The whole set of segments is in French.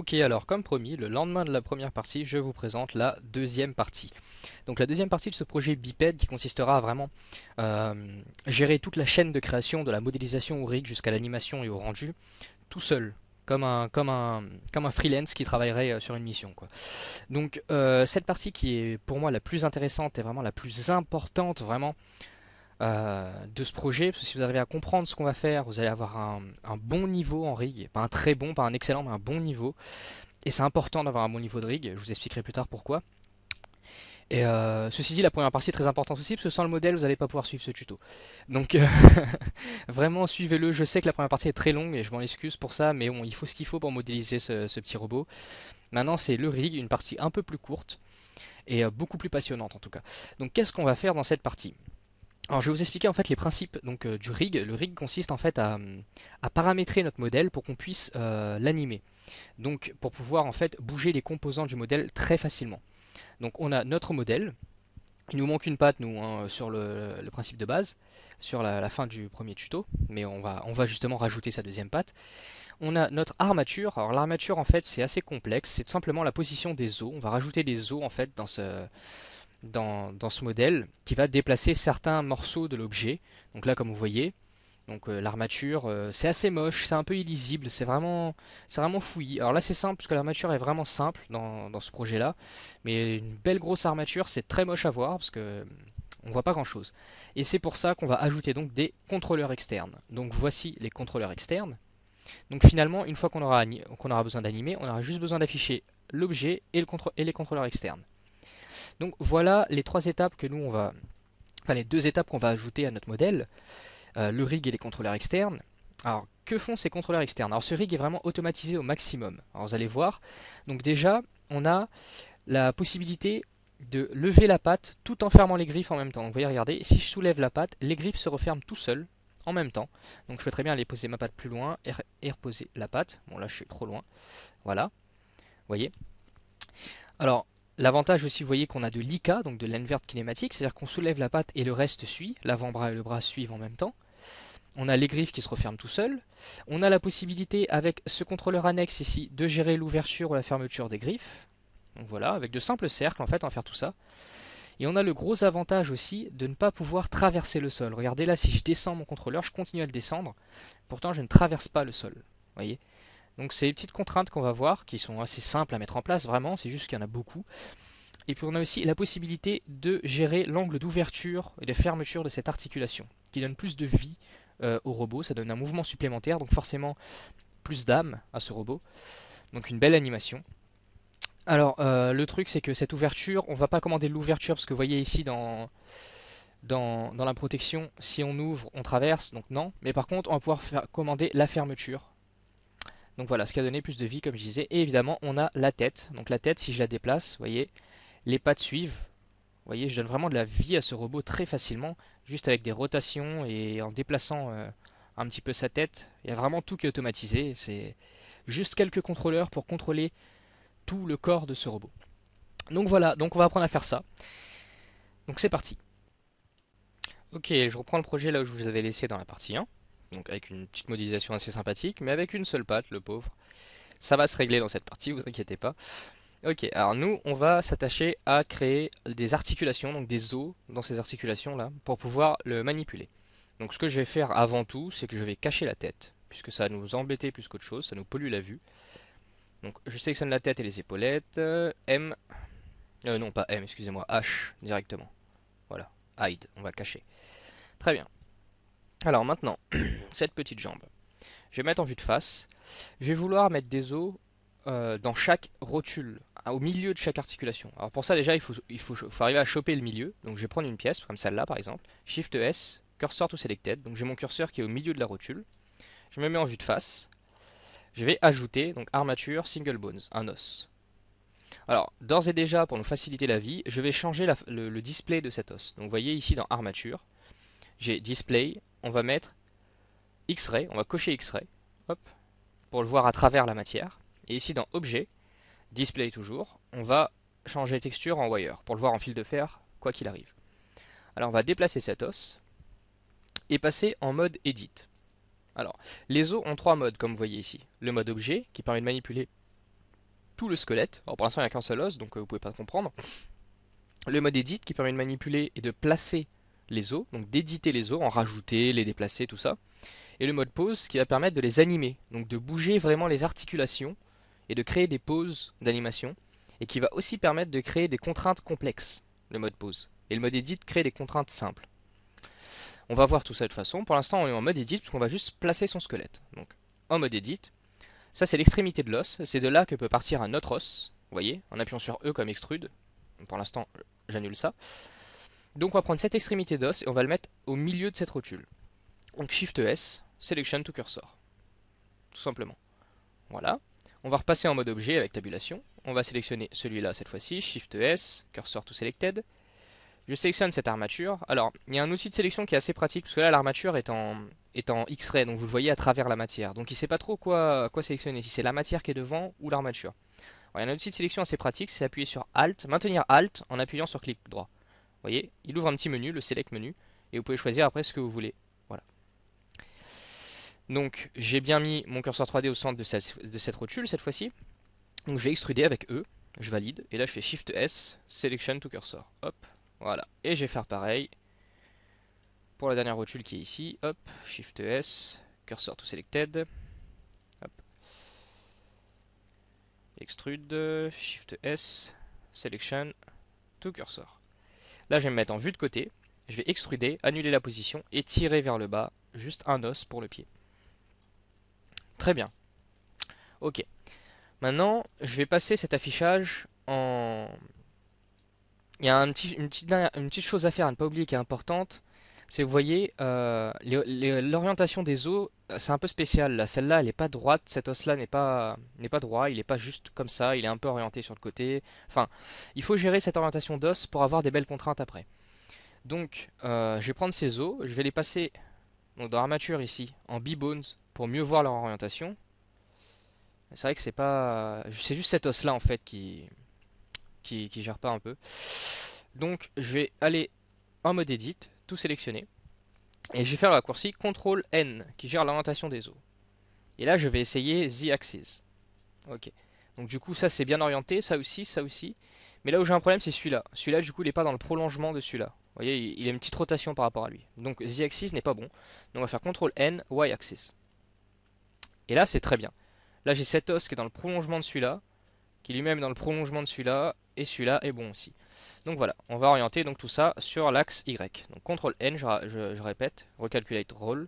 Ok, alors comme promis, le lendemain de la première partie, je vous présente la deuxième partie. Donc la deuxième partie de ce projet bipède qui consistera à vraiment gérer toute la chaîne de création, de la modélisation au rig jusqu'à l'animation et au rendu, tout seul, comme un freelance qui travaillerait sur une mission, quoi. Donc cette partie qui est pour moi la plus intéressante et vraiment la plus importante vraiment de ce projet, parce que si vous arrivez à comprendre ce qu'on va faire, vous allez avoir un bon niveau en rig, pas un très bon, pas un excellent, mais un bon niveau. Et c'est important d'avoir un bon niveau de rig, je vous expliquerai plus tard pourquoi. Et ceci dit, la première partie est très importante aussi, parce que sans le modèle, vous n'allez pas pouvoir suivre ce tuto. Donc vraiment, suivez-le. Je sais que la première partie est très longue, et je m'en excuse pour ça, mais bon, il faut ce qu'il faut pour modéliser ce petit robot. Maintenant, c'est le rig, une partie un peu plus courte, et beaucoup plus passionnante en tout cas. Donc qu'est-ce qu'on va faire dans cette partie? Alors je vais vous expliquer en fait les principes du rig. Le rig consiste en fait à paramétrer notre modèle pour qu'on puisse l'animer. Donc pour pouvoir en fait bouger les composants du modèle très facilement. Donc on a notre modèle. Il nous manque une patte nous sur le principe de base, sur la fin du premier tuto, mais on va justement rajouter sa deuxième patte. On a notre armature. Alors l'armature en fait c'est assez complexe, c'est tout simplement la position des os. On va rajouter des os en fait dans ce modèle qui va déplacer certains morceaux de l'objet. Donc là comme vous voyez, donc l'armature, c'est assez moche, c'est un peu illisible, c'est vraiment fouillis. Alors là c'est simple parce que l'armature est vraiment simple dans ce projet-là, mais une belle grosse armature c'est très moche à voir parce que on voit pas grand-chose. Et c'est pour ça qu'on va ajouter donc des contrôleurs externes. Donc voici les contrôleurs externes. Donc finalement, une fois qu'on aura besoin d'animer, on aura juste besoin d'afficher l'objet et les contrôleurs externes. Donc voilà les trois étapes que nous on va, enfin les deux étapes qu'on va ajouter à notre modèle. Le rig et les contrôleurs externes. Alors, que font ces contrôleurs externes? Alors, ce rig est vraiment automatisé au maximum. Alors, vous allez voir. Donc, déjà, on a la possibilité de lever la patte tout en fermant les griffes en même temps. Donc, vous voyez, regardez, si je soulève la patte, les griffes se referment tout seuls en même temps. Donc, je peux très bien aller poser ma patte plus loin et reposer la patte. Bon, là, je suis trop loin. Voilà, vous voyez. Alors, l'avantage aussi, vous voyez qu'on a de l'IK, donc de l'invert kinématique, c'est-à-dire qu'on soulève la patte et le reste suit. L'avant-bras et le bras suivent en même temps. On a les griffes qui se referment tout seuls. On a la possibilité avec ce contrôleur annexe ici de gérer l'ouverture ou la fermeture des griffes. Donc voilà, avec de simples cercles en fait, on va faire tout ça. Et on a le gros avantage aussi de ne pas pouvoir traverser le sol. Regardez là, si je descends mon contrôleur, je continue à le descendre. Pourtant, je ne traverse pas le sol. Voyez. Donc c'est les petites contraintes qu'on va voir, qui sont assez simples à mettre en place, vraiment, c'est juste qu'il y en a beaucoup. Et puis on a aussi la possibilité de gérer l'angle d'ouverture et de fermeture de cette articulation, qui donne plus de vie au robot, ça donne un mouvement supplémentaire, donc forcément plus d'âme à ce robot, donc une belle animation. Alors le truc c'est que cette ouverture, on va pas commander l'ouverture, parce que vous voyez ici dans la protection, si on ouvre, on traverse, donc non, mais par contre on va pouvoir commander la fermeture. Donc voilà, ce qui a donné plus de vie comme je disais, et évidemment on a la tête, donc la tête si je la déplace, vous voyez, les pattes suivent. Vous voyez, je donne vraiment de la vie à ce robot très facilement, juste avec des rotations et en déplaçant un petit peu sa tête. Il y a vraiment tout qui est automatisé. C'est juste quelques contrôleurs pour contrôler tout le corps de ce robot. Donc voilà, donc on va apprendre à faire ça. Donc c'est parti. Ok, je reprends le projet là où je vous avais laissé dans la partie 1. Donc avec une petite modélisation assez sympathique, mais avec une seule patte, le pauvre. Ça va se régler dans cette partie, vous inquiétez pas. Ok, alors nous, on va s'attacher à créer des articulations, donc des os dans ces articulations-là, pour pouvoir le manipuler. Donc ce que je vais faire avant tout, c'est que je vais cacher la tête, puisque ça va nous embêter plus qu'autre chose, ça nous pollue la vue. Donc je sélectionne la tête et les épaulettes, M, non pas M, excusez-moi, H directement. Voilà, hide, on va cacher. Très bien. Alors maintenant, cette petite jambe, je vais mettre en vue de face. Je vais vouloir mettre des os dans chaque rotule, au milieu de chaque articulation. Alors pour ça déjà il faut arriver à choper le milieu. Donc je vais prendre une pièce comme celle-là par exemple. Shift S, Cursor to Selected. Donc j'ai mon curseur qui est au milieu de la rotule. Je me mets en vue de face. Je vais ajouter donc armature single bones, un os. Alors d'ores et déjà pour nous faciliter la vie, je vais changer le display de cet os. Donc vous voyez ici dans armature, j'ai display, on va mettre X-ray, on va cocher X-ray, hop, pour le voir à travers la matière. Et ici dans objet, display toujours, on va changer texture en wire pour le voir en fil de fer quoi qu'il arrive. Alors on va déplacer cet os et passer en mode edit. Alors les os ont trois modes comme vous voyez ici. Le mode objet qui permet de manipuler tout le squelette. Alors pour l'instant il n'y a qu'un seul os, donc vous pouvez pas comprendre. Le mode edit qui permet de manipuler et de placer les os, donc d'éditer les os, en rajouter, les déplacer, tout ça. Et le mode pose qui va permettre de les animer, donc de bouger vraiment les articulations et de créer des pauses d'animation. Et qui va aussi permettre de créer des contraintes complexes, le mode pose. Et le mode edit crée des contraintes simples. On va voir tout ça de toute façon. Pour l'instant, on est en mode edit parce qu'on va juste placer son squelette. Donc, en mode edit, ça c'est l'extrémité de l'os. C'est de là que peut partir un autre os. Vous voyez, en appuyant sur E comme extrude. Pour l'instant, j'annule ça. Donc, on va prendre cette extrémité d'os et on va le mettre au milieu de cette rotule. Donc, Shift S, Selection to Cursor. Tout simplement. Voilà. On va repasser en mode objet avec tabulation. On va sélectionner celui-là cette fois-ci. Shift S, Cursor to Selected. Je sélectionne cette armature. Alors, il y a un outil de sélection qui est assez pratique, parce que là, l'armature est en X-ray, donc vous le voyez à travers la matière. Donc il ne sait pas trop quoi sélectionner, si c'est la matière qui est devant ou l'armature. Il y a un outil de sélection assez pratique, c'est appuyer sur Alt, maintenir Alt en appuyant sur clic droit. Vous voyez, il ouvre un petit menu, le Select menu, et vous pouvez choisir après ce que vous voulez. Voilà. Donc, j'ai bien mis mon curseur 3D au centre de cette rotule, cette fois-ci. Donc je vais extruder avec E, je valide, et là je fais Shift S, Selection to Cursor. Hop. Voilà, et je vais faire pareil pour la dernière rotule qui est ici. Hop, Shift S, Cursor to Selected. Hop. Extrude, Shift S, Selection to Cursor. Là, je vais me mettre en vue de côté. Je vais extruder, annuler la position et tirer vers le bas, juste un os pour le pied. Très bien. Ok. Maintenant, je vais passer cet affichage en... Il y a une petite chose à faire, à ne pas oublier qui est importante. C'est, vous voyez, l'orientation des os, c'est un peu spécial là. Celle-là, elle n'est pas droite. Cet os-là n'est pas droit. Il n'est pas juste comme ça. Il est un peu orienté sur le côté. Enfin, il faut gérer cette orientation d'os pour avoir des belles contraintes après. Donc, je vais prendre ces os. Je vais les passer donc, dans l'armature ici, en B-bones, pour mieux voir leur orientation. C'est vrai que c'est pas... C'est juste cet os-là, en fait, qui gère pas un peu. Donc je vais aller en mode edit, tout sélectionner, et je vais faire le raccourci CTRL N qui gère l'orientation des os. Et là je vais essayer Z Axis. Ok. Donc du coup ça c'est bien orienté, ça aussi. Mais là où j'ai un problème c'est celui-là. Celui-là du coup il n'est pas dans le prolongement de celui-là. Vous voyez, il a une petite rotation par rapport à lui. Donc Z Axis n'est pas bon. Donc on va faire CTRL N, Y Axis. Et là c'est très bien. Là j'ai cet os qui est dans le prolongement de celui-là, qui lui-même est dans le prolongement de celui-là, et celui-là est bon aussi. Donc voilà, on va orienter donc tout ça sur l'axe Y. Donc CTRL N, je répète, Recalculate Roll,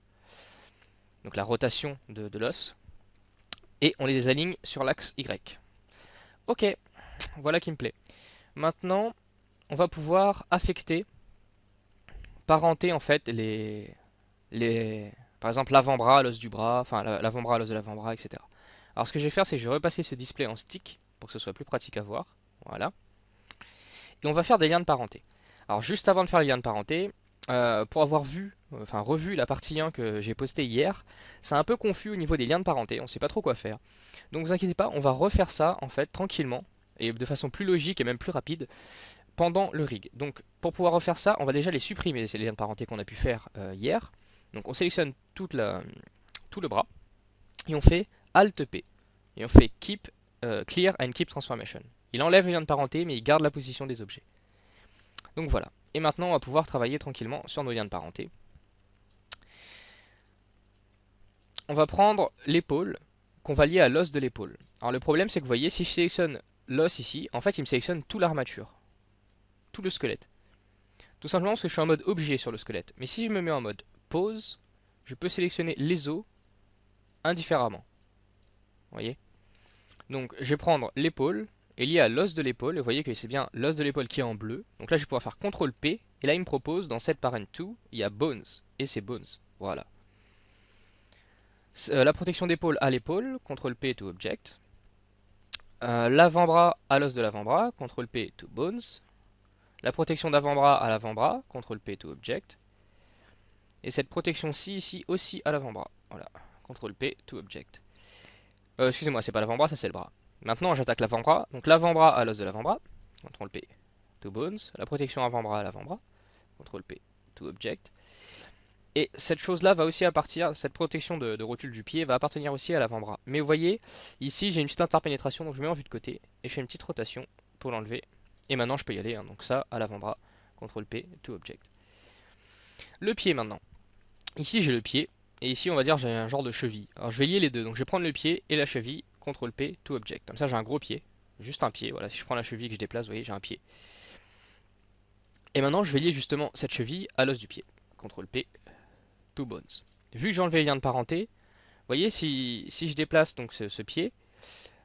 donc la rotation de l'os, et on les aligne sur l'axe Y. Ok, voilà qui me plaît. Maintenant, on va pouvoir affecter, parenter en fait par exemple l'avant-bras à l'os du bras, enfin l'avant-bras à l'os de l'avant-bras, etc. Alors ce que je vais faire, c'est que je vais repasser ce display en stick pour que ce soit plus pratique à voir. Voilà. Et on va faire des liens de parenté. Alors juste avant de faire les liens de parenté, pour avoir revu la partie 1 que j'ai postée hier, c'est un peu confus au niveau des liens de parenté, on ne sait pas trop quoi faire. Donc vous inquiétez pas, on va refaire ça en fait tranquillement et de façon plus logique et même plus rapide pendant le rig. Donc pour pouvoir refaire ça, on va déjà les supprimer, ces liens de parenté qu'on a pu faire hier. Donc on sélectionne tout le bras et on fait Alt P et on fait Keep Clear and Keep Transformation. Il enlève les liens de parenté mais il garde la position des objets. Donc voilà. Et maintenant, on va pouvoir travailler tranquillement sur nos liens de parenté. On va prendre l'épaule qu'on va lier à l'os de l'épaule. Alors le problème, c'est que vous voyez, si je sélectionne l'os ici, en fait, il me sélectionne toute l'armature, tout le squelette. Tout simplement parce que je suis en mode objet sur le squelette. Mais si je me mets en mode pose, je peux sélectionner les os indifféremment. Vous voyez? Donc je vais prendre l'épaule est lié à l'os de l'épaule. Et vous voyez que c'est bien l'os de l'épaule qui est en bleu. Donc là, je vais pouvoir faire CTRL P. Et là, il me propose, dans cette parent 2, il y a Bones. Et c'est Bones. Voilà. La protection d'épaule à l'épaule. CTRL P to Object. L'avant-bras à l'os de l'avant-bras. CTRL P to Bones. La protection d'avant-bras à l'avant-bras. CTRL P to Object. Et cette protection-ci, ici, aussi à l'avant-bras. Voilà. CTRL P to Object. Excusez-moi, c'est pas l'avant-bras, ça c'est le bras. Maintenant, j'attaque l'avant-bras. Donc l'avant-bras à l'os de l'avant-bras. CTRL P to Bones. La protection avant-bras à l'avant-bras. CTRL P to Object. Et cette chose-là va aussi appartenir, cette protection de rotule du pied va appartenir aussi à l'avant-bras. Mais vous voyez, ici j'ai une petite interpénétration, donc je mets en vue de côté et je fais une petite rotation pour l'enlever. Et maintenant je peux y aller, hein. Donc ça à l'avant-bras, CTRL P, to object. Le pied maintenant. Ici j'ai le pied, et ici on va dire j'ai un genre de cheville. Alors je vais lier les deux, donc je vais prendre le pied et la cheville, CTRL P, to object. Comme ça j'ai un gros pied, juste un pied. Voilà, si je prends la cheville que je déplace, vous voyez, j'ai un pied. Et maintenant je vais lier justement cette cheville à l'os du pied. CTRL P, to bones. Vu que j'ai enlevé les liens de parenté, vous voyez, si je déplace donc ce pied,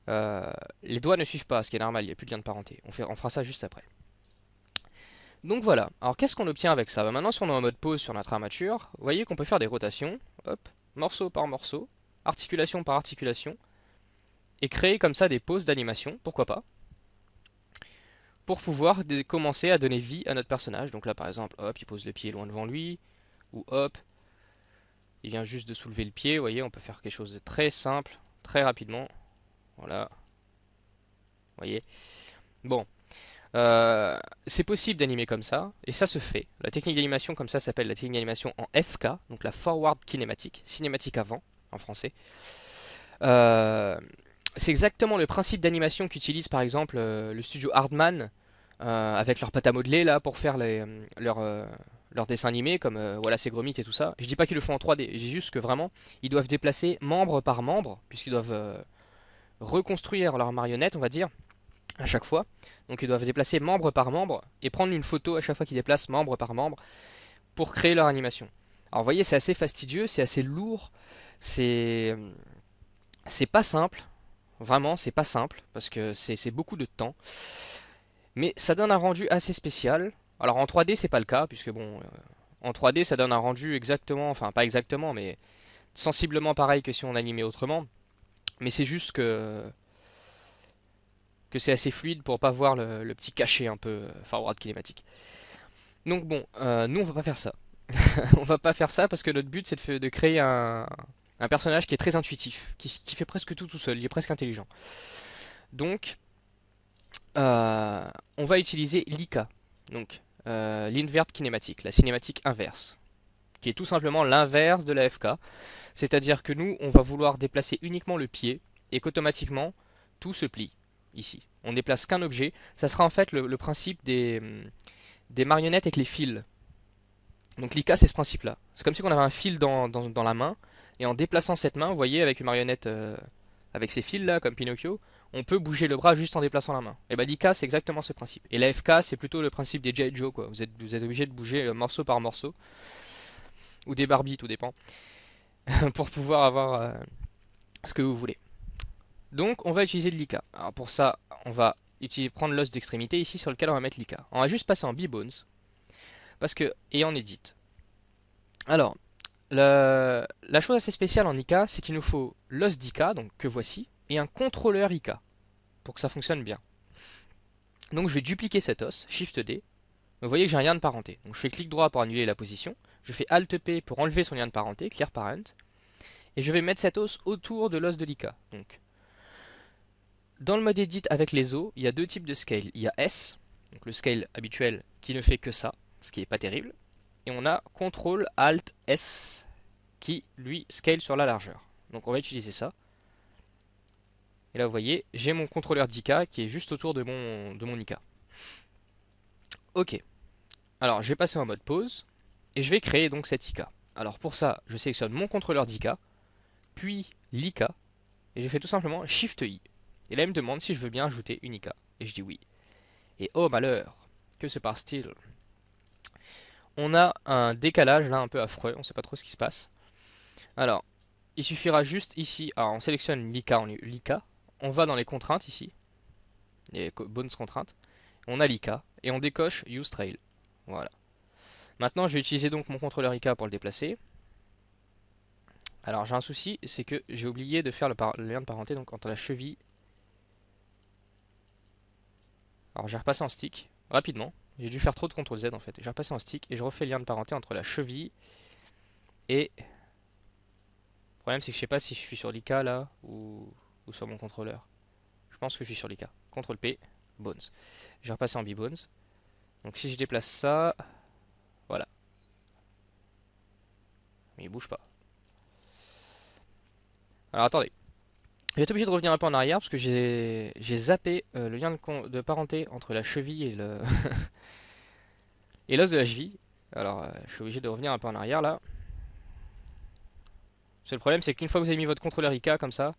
les doigts ne suivent pas, ce qui est normal, il n'y a plus de lien de parenté. On fera ça juste après. Donc voilà, alors qu'est-ce qu'on obtient avec ça? Bah maintenant si on est en mode pause sur notre armature, vous voyez qu'on peut faire des rotations, hop, morceau par morceau, articulation par articulation, et créer comme ça des pauses d'animation, pourquoi pas, pour pouvoir commencer à donner vie à notre personnage. Donc là par exemple, hop, il pose le pied loin devant lui, ou hop, il vient juste de soulever le pied, vous voyez, on peut faire quelque chose de très simple, très rapidement, voilà, vous voyez. Bon, c'est possible d'animer comme ça, et ça se fait. La technique d'animation comme ça s'appelle la technique d'animation en FK, donc la Forward Kinématique, cinématique avant, en français. Euh, c'est exactement le principe d'animation qu'utilise par exemple le studio Hardman avec leur pâte à modeler là pour faire leurs dessins animés comme voilà c'est Gromit et tout ça. Je dis pas qu'ils le font en 3D, je dis juste que vraiment ils doivent déplacer membre par membre puisqu'ils doivent reconstruire leur marionnette on va dire à chaque fois. Donc ils doivent déplacer membre par membre et prendre une photo à chaque fois qu'ils déplacent membre par membre pour créer leur animation. Alors vous voyez, c'est assez fastidieux, c'est assez lourd, c'est c'est pas simple, vraiment c'est pas simple parce que c'est beaucoup de temps, mais ça donne un rendu assez spécial. Alors en 3D c'est pas le cas puisque bon en 3D ça donne un rendu exactement, enfin pas exactement mais sensiblement pareil que si on animait autrement, mais c'est juste que c'est assez fluide pour pas voir le petit cachet un peu forward kinématique. Donc bon, nous on va pas faire ça. On va pas faire ça parce que notre but c'est de créer un personnage qui est très intuitif, qui fait presque tout seul, il est presque intelligent. Donc on va utiliser l'IK, donc l'invert kinématique, la cinématique inverse, qui est tout simplement l'inverse de la FK. C'est-à-dire que nous on va vouloir déplacer uniquement le pied et qu'automatiquement tout se plie ici. On déplace qu'un objet, ça sera en fait le principe des marionnettes avec les fils. Donc l'IK c'est ce principe là. C'est comme si on avait un fil dans la main et en déplaçant cette main, vous voyez avec une marionnette avec ces fils là comme Pinocchio, on peut bouger le bras juste en déplaçant la main. Et bah l'IK c'est exactement ce principe. Et la FK c'est plutôt le principe des G.I. Joe quoi. Vous êtes obligé de bouger morceau par morceau ou des Barbie, tout dépend, pour pouvoir avoir ce que vous voulez. Donc on va utiliser de l'IK. Alors pour ça, on va prendre l'os d'extrémité ici sur lequel on va mettre l'IK. On va juste passer en B-Bones parce que et en Edit. Alors, la chose assez spéciale en IK, c'est qu'il nous faut l'os d'IK, donc que voici, et un contrôleur IK pour que ça fonctionne bien. Donc je vais dupliquer cet os, Shift D. Vous voyez que j'ai un lien de parenté. Donc je fais clic droit pour annuler la position. Je fais Alt P pour enlever son lien de parenté, Clear Parent. Et je vais mettre cet os autour de l'os de l'IK. Donc, dans le mode Edit avec les os, il y a deux types de scale. Il y a S, donc le scale habituel qui ne fait que ça, ce qui n'est pas terrible. Et on a CTRL ALT S qui lui scale sur la largeur. Donc on va utiliser ça. Et là vous voyez, j'ai mon contrôleur d'IK qui est juste autour de mon IK. Ok, alors je vais passer en mode pause et je vais créer donc cet IK. Alors pour ça, je sélectionne mon contrôleur d'IK, puis l'IK, et je fais tout simplement Shift I. Et là il me demande si je veux bien ajouter une IK. Et je dis oui. Et oh malheur, que se passe-t-il? On a un décalage là un peu affreux, on ne sait pas trop ce qui se passe. Alors, il suffira juste ici, alors on sélectionne l'IK, on va dans les contraintes ici, les bonnes contraintes, on a l'IK et on décoche Use Trail. Voilà. Maintenant je vais utiliser donc mon contrôleur IK pour le déplacer. Alors j'ai un souci, c'est que j'ai oublié de faire le lien de parenté donc entre la cheville. Alors j'ai repassé en stick, rapidement, j'ai dû faire trop de CTRL Z en fait. J'ai repassé en stick et je refais le lien de parenté entre la cheville et... Le problème c'est que je sais pas si je suis sur l'IK là ou sur mon contrôleur. Je pense que je suis sur l'IK. CTRL P, Bones. Je vais repasser en B-Bones. Donc si je déplace ça, voilà. Mais il bouge pas. Alors attendez. Je vais être obligé de revenir un peu en arrière parce que j'ai zappé le lien de parenté entre la cheville et le et l'os de la cheville. Alors je suis obligé de revenir un peu en arrière là. Parce que le problème c'est qu'une fois que vous avez mis votre contrôleur IK comme ça,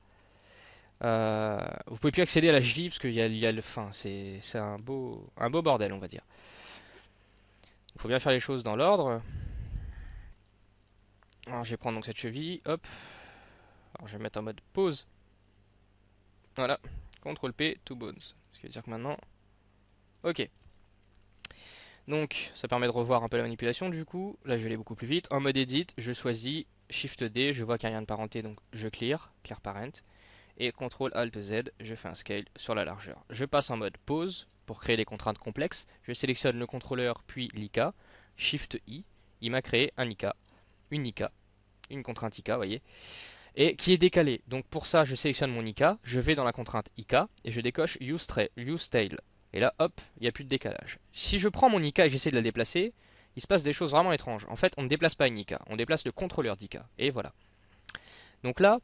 vous pouvez plus accéder à la cheville parce qu'il y a le fin. C'est un beau bordel on va dire. Il faut bien faire les choses dans l'ordre. Alors je vais prendre donc cette cheville, hop. Alors je vais mettre en mode pause. Voilà, CTRL P, to bones. Ce qui veut dire que maintenant, ok. Donc ça permet de revoir un peu la manipulation du coup. Là je vais aller beaucoup plus vite. En mode edit, je choisis Shift D, je vois qu'il n'y a rien de parenté donc je clear parent. Et CTRL Alt Z, je fais un scale sur la largeur. Je passe en mode pause pour créer des contraintes complexes. Je sélectionne le contrôleur puis l'IK. Shift I, il m'a créé un IK, une IK, une contrainte IK, vous voyez, et qui est décalée. Donc pour ça, je sélectionne mon IK, je vais dans la contrainte IK et je décoche Use Tail. Et là, hop, il n'y a plus de décalage. Si je prends mon IK et j'essaie de la déplacer, il se passe des choses vraiment étranges. En fait, on ne déplace pas une IK, on déplace le contrôleur d'IK. Et voilà. Donc là,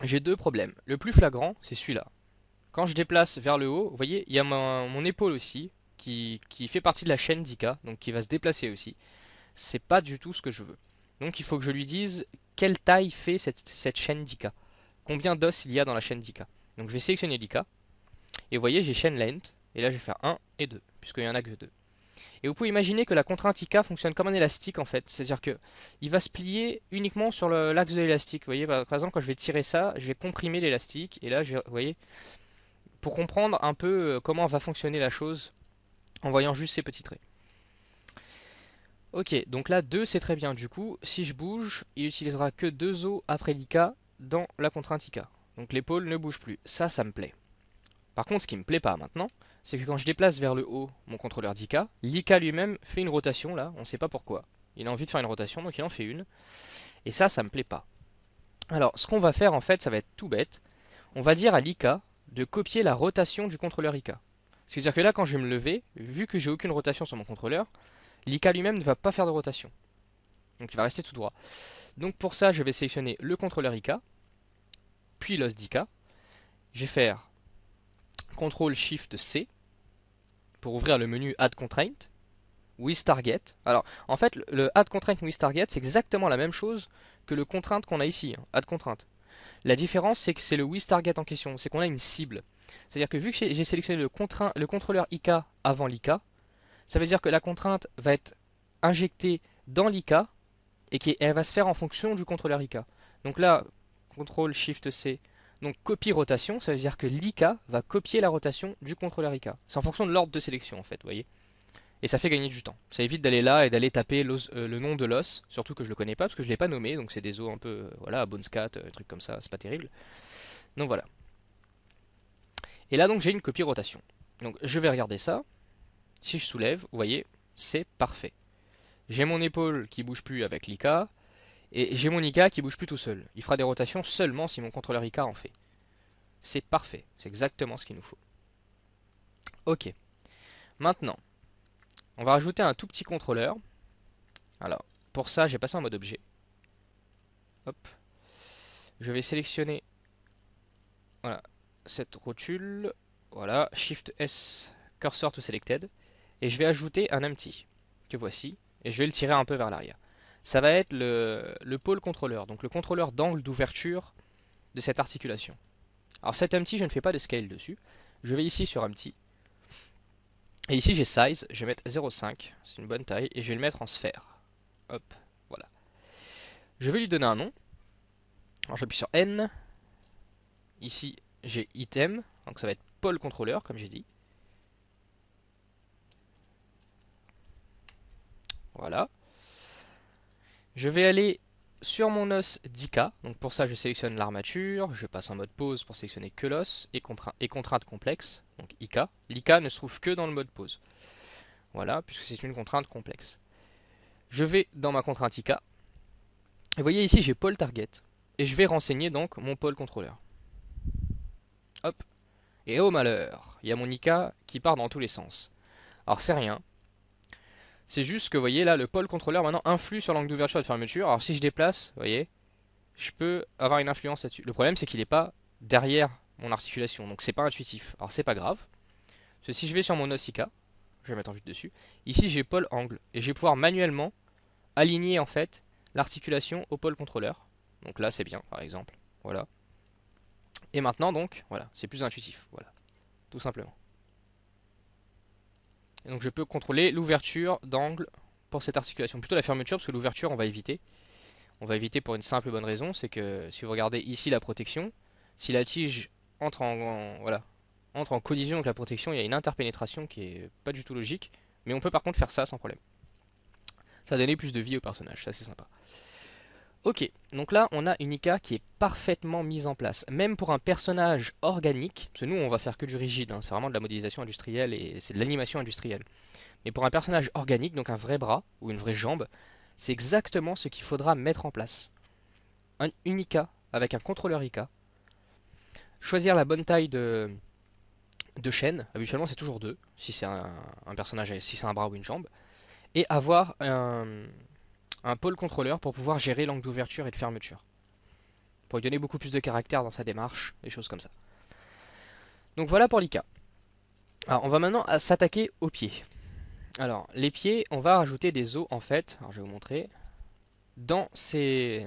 j'ai deux problèmes. Le plus flagrant, c'est celui-là. Quand je déplace vers le haut, vous voyez, il y a mon épaule aussi, qui fait partie de la chaîne d'IK, donc qui va se déplacer aussi. C'est pas du tout ce que je veux. Donc il faut que je lui dise quelle taille fait cette chaîne d'IK. Combien d'os il y a dans la chaîne d'IK. Donc je vais sélectionner l'IK. Et vous voyez, j'ai chaîne length. Et là, je vais faire 1 et 2, puisqu'il n'y en a que 2. Et vous pouvez imaginer que la contrainte IK fonctionne comme un élastique en fait. C'est-à-dire que il va se plier uniquement sur l'axe de l'élastique. Vous voyez, par exemple, quand je vais tirer ça, je vais comprimer l'élastique. Et là, vous voyez, pour comprendre un peu comment va fonctionner la chose en voyant juste ces petits traits. Ok, donc là 2 c'est très bien. Du coup, si je bouge, il utilisera que 2 os après l'IK dans la contrainte IK. Donc l'épaule ne bouge plus. Ça me plaît. Par contre, ce qui me plaît pas maintenant, c'est que quand je déplace vers le haut mon contrôleur d'IK, l'IK lui-même fait une rotation là, on ne sait pas pourquoi. Il a envie de faire une rotation, donc il en fait une. Et ça me plaît pas. Alors, ce qu'on va faire en fait, ça va être tout bête. On va dire à l'IK de copier la rotation du contrôleur IK. C'est-à-dire que là, quand je vais me lever, vu que j'ai aucune rotation sur mon contrôleur, l'IK lui-même ne va pas faire de rotation. Donc il va rester tout droit. Donc pour ça, je vais sélectionner le contrôleur IK, puis l'os d'IK. Je vais faire CTRL SHIFT C pour ouvrir le menu Add Constraint, with Target. Alors en fait, le Add Constraint with Target, c'est exactement la même chose que le contrainte qu'on a ici, hein, Add Constraint. La différence, c'est que c'est le with Target en question, c'est qu'on a une cible. C'est-à-dire que vu que j'ai sélectionné le contrôleur IK avant l'IK, ça veut dire que la contrainte va être injectée dans l'IK et qu'elle va se faire en fonction du contrôleur IK. Donc là, CTRL SHIFT C, donc copie rotation, ça veut dire que l'IK va copier la rotation du contrôleur IK. C'est en fonction de l'ordre de sélection en fait, vous voyez. Et ça fait gagner du temps. Ça évite d'aller là et d'aller taper le nom de l'os, surtout que je le connais pas parce que je l'ai pas nommé, donc c'est des os un peu, voilà, Bonescat, trucs comme ça, c'est pas terrible. Donc voilà. Et là donc j'ai une copie rotation. Donc je vais regarder ça. Si je soulève, vous voyez, c'est parfait. J'ai mon épaule qui bouge plus avec l'IK, et j'ai mon IK qui bouge plus tout seul. Il fera des rotations seulement si mon contrôleur IK en fait. C'est parfait, c'est exactement ce qu'il nous faut. Ok, maintenant, on va rajouter un tout petit contrôleur. Alors, pour ça, j'ai passé en mode objet. Hop. Je vais sélectionner voilà, cette rotule. Voilà, Shift S, Cursor to Selected. Et je vais ajouter un empty, que voici. Et je vais le tirer un peu vers l'arrière. Ça va être le pôle contrôleur, donc le contrôleur d'angle d'ouverture de cette articulation. Alors cet empty, je ne fais pas de scale dessus. Je vais ici sur empty. Et ici j'ai size, je vais mettre 0,5, c'est une bonne taille, et je vais le mettre en sphère. Hop, voilà. Je vais lui donner un nom. Alors j'appuie sur N. Ici j'ai item, donc ça va être pôle contrôleur comme j'ai dit. Voilà. Je vais aller sur mon os d'IK, donc pour ça je sélectionne l'armature, je passe en mode pause pour sélectionner que l'os et contrainte complexe, donc IK. L'IK ne se trouve que dans le mode pause. Voilà, puisque c'est une contrainte complexe. Je vais dans ma contrainte IK. Et vous voyez ici j'ai pôle target. Et je vais renseigner donc mon pôle contrôleur. Hop. Et oh malheur, il y a mon IK qui part dans tous les sens. Alors c'est rien. C'est juste que, vous voyez, là, le pôle contrôleur maintenant influe sur l'angle d'ouverture et de fermeture. Alors si je déplace, vous voyez, je peux avoir une influence là-dessus. Le problème, c'est qu'il n'est pas derrière mon articulation, donc c'est pas intuitif. Alors c'est pas grave. Parce que si je vais sur mon os IK, je vais mettre en vue dessus, ici j'ai pôle angle, et je vais pouvoir manuellement aligner en fait l'articulation au pôle contrôleur. Donc là c'est bien par exemple, voilà. Et maintenant donc, voilà, c'est plus intuitif, voilà, tout simplement. Et donc je peux contrôler l'ouverture d'angle pour cette articulation, plutôt la fermeture parce que l'ouverture on va éviter. On va éviter pour une simple et bonne raison, c'est que si vous regardez ici la protection, si la tige voilà, entre en collision avec la protection, il y a une interpénétration qui est pas du tout logique, mais on peut par contre faire ça sans problème. Ça va donner plus de vie au personnage, ça c'est sympa. Ok, donc là on a une IK qui est parfaitement mise en place, même pour un personnage organique, parce que nous on va faire que du rigide, hein, c'est vraiment de la modélisation industrielle et c'est de l'animation industrielle. Mais pour un personnage organique, donc un vrai bras ou une vraie jambe, c'est exactement ce qu'il faudra mettre en place. Une IK avec un contrôleur IK, choisir la bonne taille de chaîne, habituellement c'est toujours deux, si c'est un personnage, si c'est un bras ou une jambe, et avoir un pôle contrôleur pour pouvoir gérer l'angle d'ouverture et de fermeture. Pour lui donner beaucoup plus de caractère dans sa démarche, des choses comme ça. Donc voilà pour l'IK. Alors on va maintenant s'attaquer aux pieds. Alors les pieds, on va rajouter des os en fait, alors je vais vous montrer, dans ces,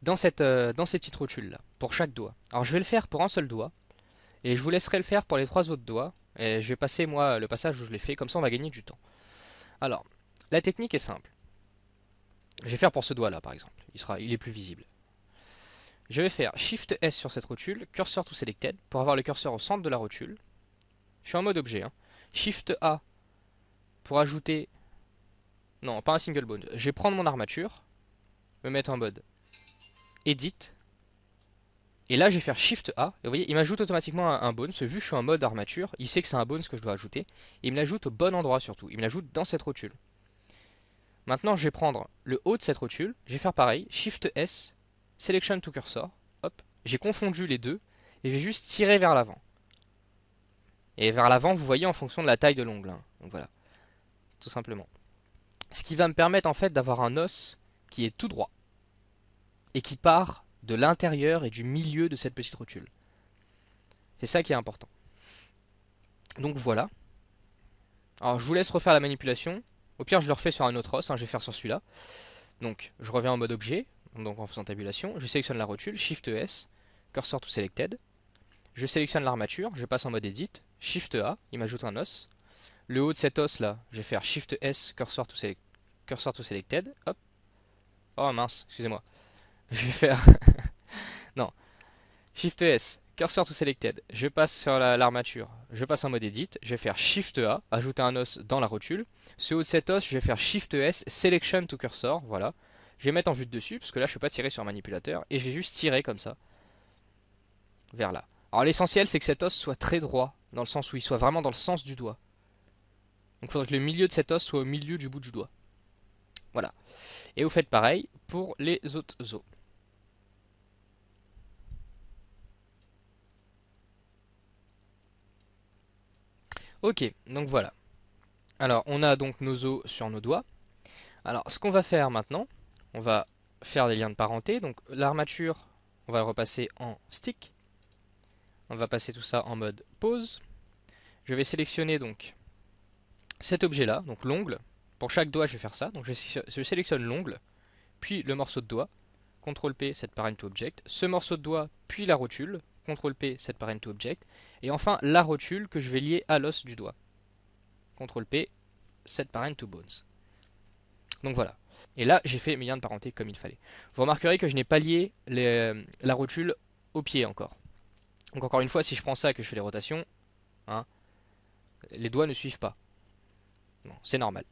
dans ces petites rotules là, pour chaque doigt. Alors je vais le faire pour un seul doigt, et je vous laisserai le faire pour les trois autres doigts, et je vais passer moi le passage où je l'ai fait, comme ça on va gagner du temps. Alors, la technique est simple. Je vais faire pour ce doigt là par exemple, il est plus visible. Je vais faire Shift S sur cette rotule, Cursor to Selected, pour avoir le curseur au centre de la rotule. Je suis en mode objet. Hein. Shift A pour ajouter... Non, pas un single bone. Je vais prendre mon armature, me mettre en mode Edit. Et là, je vais faire Shift A. Et vous voyez, il m'ajoute automatiquement un bone. Vu que je suis en mode armature, il sait que c'est un bone ce que je dois ajouter. Et il me l'ajoute au bon endroit surtout. Il me l'ajoute dans cette rotule. Maintenant, je vais prendre le haut de cette rotule. Je vais faire pareil. Shift S, Selection to Cursor. Hop. J'ai confondu les deux. Et je vais juste tirer vers l'avant. Et vers l'avant, vous voyez en fonction de la taille de l'ongle. Hein. Donc voilà. Tout simplement. Ce qui va me permettre en fait d'avoir un os qui est tout droit. Et qui part de l'intérieur et du milieu de cette petite rotule. C'est ça qui est important. Donc voilà. Alors je vous laisse refaire la manipulation. Au pire, je le refais sur un autre os. Hein, je vais faire sur celui-là. Donc je reviens en mode objet. Donc en faisant tabulation. Je sélectionne la rotule. Shift S. Cursor to Selected. Je sélectionne l'armature. Je passe en mode Edit. Shift A. Il m'ajoute un os. Le haut de cet os là, je vais faire Shift S. Cursor to Selected. Hop. Oh mince, excusez-moi. Je vais faire... non. Shift S. Cursor to Selected. Je passe sur l'armature. Je passe en mode Edit. Je vais faire Shift A. Ajouter un os dans la rotule. Ce haut de cet os, je vais faire Shift S. Selection to Cursor. Voilà. Je vais mettre en vue de dessus, parce que là, je ne peux pas tirer sur un manipulateur. Et je vais juste tirer comme ça. Vers là. Alors l'essentiel, c'est que cet os soit très droit. Dans le sens où il soit vraiment dans le sens du doigt. Donc il faudrait que le milieu de cet os soit au milieu du bout du doigt. Voilà. Et vous faites pareil pour les autres os. Ok, donc voilà. Alors on a donc nos os sur nos doigts. Alors ce qu'on va faire maintenant, on va faire des liens de parenté. Donc l'armature, on va le repasser en stick. On va passer tout ça en mode pause. Je vais sélectionner donc cet objet là, donc l'ongle. Pour chaque doigt je vais faire ça. Donc je sélectionne l'ongle, puis le morceau de doigt. CTRL P, set parent to object. Ce morceau de doigt, puis la rotule. CTRL P, set parent to object. Et enfin la rotule que je vais lier à l'os du doigt. CTRL P, set parent to bones. Donc voilà. Et là, j'ai fait mes liens de parenté comme il fallait. Vous remarquerez que je n'ai pas lié la rotule au pied encore. Donc encore une fois, si je prends ça et que je fais les rotations, hein, les doigts ne suivent pas. Bon, c'est normal.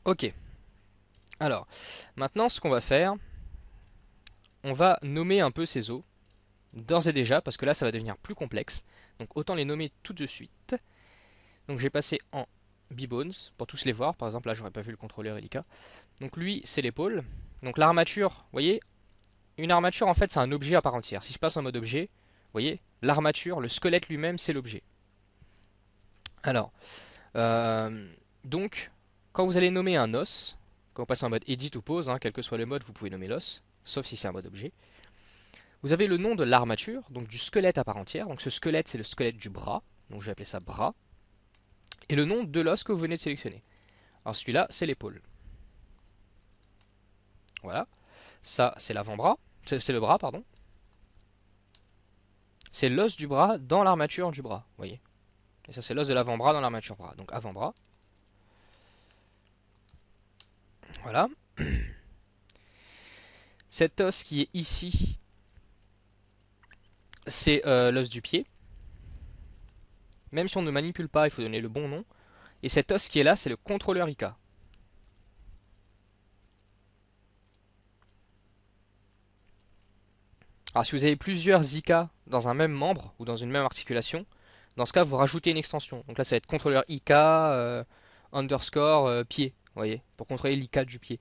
Ok. Alors, maintenant, ce qu'on va faire, on va nommer un peu ces os, d'ores et déjà, parce que là, ça va devenir plus complexe. Donc autant les nommer tout de suite. Donc j'ai passé en B-Bones, pour tous les voir. Par exemple, là, j'aurais pas vu le contrôleur Elika. Donc lui, c'est l'épaule. Donc l'armature, vous voyez, une armature, en fait, c'est un objet à part entière. Si je passe en mode objet, vous voyez, l'armature, le squelette lui-même, c'est l'objet. Alors, Euh, donc, quand vous allez nommer un os, quand vous passez en mode edit ou pause, hein, quel que soit le mode, vous pouvez nommer l'os, sauf si c'est un mode objet. Vous avez le nom de l'armature, donc du squelette à part entière. Donc ce squelette, c'est le squelette du bras, donc je vais appeler ça bras. Et le nom de l'os que vous venez de sélectionner. Alors celui-là, c'est l'épaule. Voilà. Ça, c'est l'avant-bras. C'est le bras, pardon. C'est l'os du bras dans l'armature du bras, vous voyez. Et ça, c'est l'os de l'avant-bras dans l'armature bras. Donc avant-bras. Voilà. Cet os qui est ici, c'est l'os du pied. Même si on ne manipule pas, il faut donner le bon nom. Et cet os qui est là, c'est le contrôleur IK. Alors si vous avez plusieurs IK dans un même membre ou dans une même articulation, dans ce cas vous rajoutez une extension. Donc là ça va être contrôleur IK underscore pied, vous voyez, pour contrôler l'IK du pied.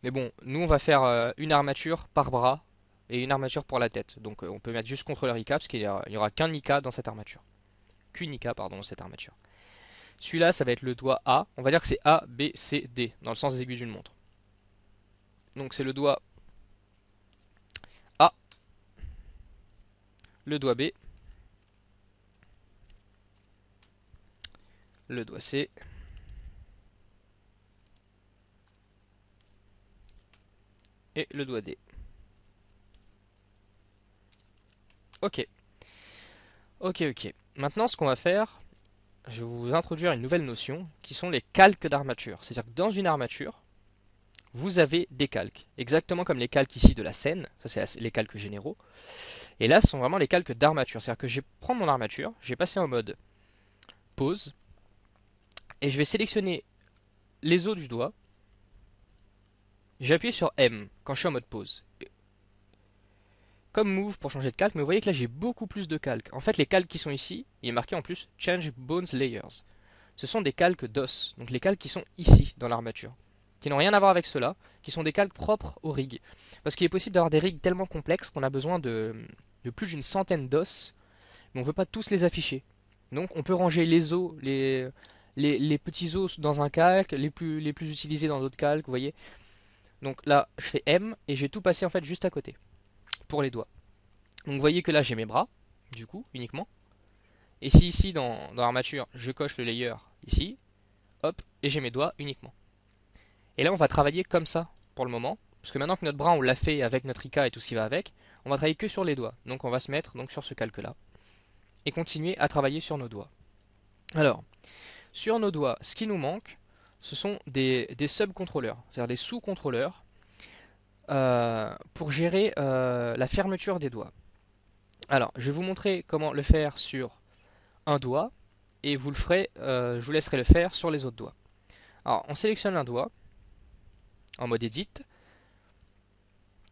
Mais bon, nous on va faire une armature par bras et une armature pour la tête. Donc on peut mettre juste contrôleur IK parce qu'il n'y aura qu'un IK dans cette armature. Qu'une IK pardon dans cette armature. Celui-là ça va être le doigt A. On va dire que c'est A, B, C, D dans le sens des aiguilles d'une montre. Donc c'est le doigt A, le doigt B, le doigt C, et le doigt D. Ok, ok. Maintenant, ce qu'on va faire, je vais vous introduire une nouvelle notion qui sont les calques d'armature. C'est-à-dire que dans une armature, vous avez des calques. Exactement comme les calques ici de la scène, ça c'est les calques généraux. Et là, ce sont vraiment les calques d'armature. C'est-à-dire que je vais prendre mon armature, je vais passer en mode pause, et je vais sélectionner les os du doigt. Je vais appuyer sur M quand je suis en mode pause. Comme move pour changer de calque, mais vous voyez que là j'ai beaucoup plus de calques. En fait, les calques qui sont ici, il est marqué en plus Change Bones Layers. Ce sont des calques d'os, donc les calques qui sont ici dans l'armature, qui n'ont rien à voir avec cela, qui sont des calques propres aux rigs. Parce qu'il est possible d'avoir des rigs tellement complexes qu'on a besoin de plus d'une centaine d'os, mais on ne veut pas tous les afficher. Donc on peut ranger les os, les petits os dans un calque, les plus utilisés dans d'autres calques, vous voyez. Donc là, je fais M et je vais tout passer en fait juste à côté, pour les doigts. Donc vous voyez que là j'ai mes bras, du coup, uniquement. Et si ici dans l'armature, je coche le layer ici, hop, et j'ai mes doigts uniquement. Et là on va travailler comme ça pour le moment, parce que maintenant que notre bras on l'a fait avec notre IK et tout ce qui va avec, on va travailler que sur les doigts. Donc on va se mettre donc sur ce calque là, et continuer à travailler sur nos doigts. Alors, sur nos doigts, ce qui nous manque, ce sont des sub-contrôleurs, c'est-à-dire des sous-contrôleurs, pour gérer la fermeture des doigts. Alors, je vais vous montrer comment le faire sur un doigt et vous le ferez, je vous laisserai le faire sur les autres doigts. Alors, on sélectionne un doigt en mode edit,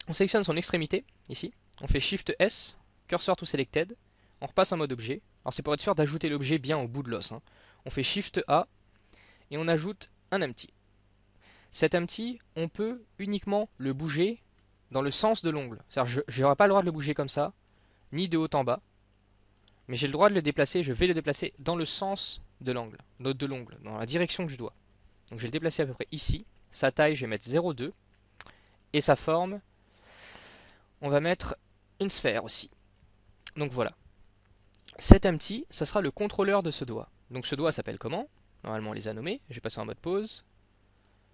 on sélectionne son extrémité ici, on fait Shift S, Cursor to Selected, on repasse en mode objet. Alors c'est pour être sûr d'ajouter l'objet bien au bout de l'os. Hein. On fait Shift A et on ajoute un empty. Cet empty, on peut uniquement le bouger dans le sens de l'ongle. C'est-à-dire je n'aurai pas le droit de le bouger comme ça, ni de haut en bas, mais j'ai le droit de le déplacer, je vais le déplacer dans le sens de l'angle, dans la direction du doigt. Donc je vais le déplacer à peu près ici. Sa taille, je vais mettre 0,2. Et sa forme, on va mettre une sphère aussi. Donc voilà. Cet empty, ça sera le contrôleur de ce doigt. Donc ce doigt s'appelle comment? Normalement on les a nommés. Je vais passer en mode pause.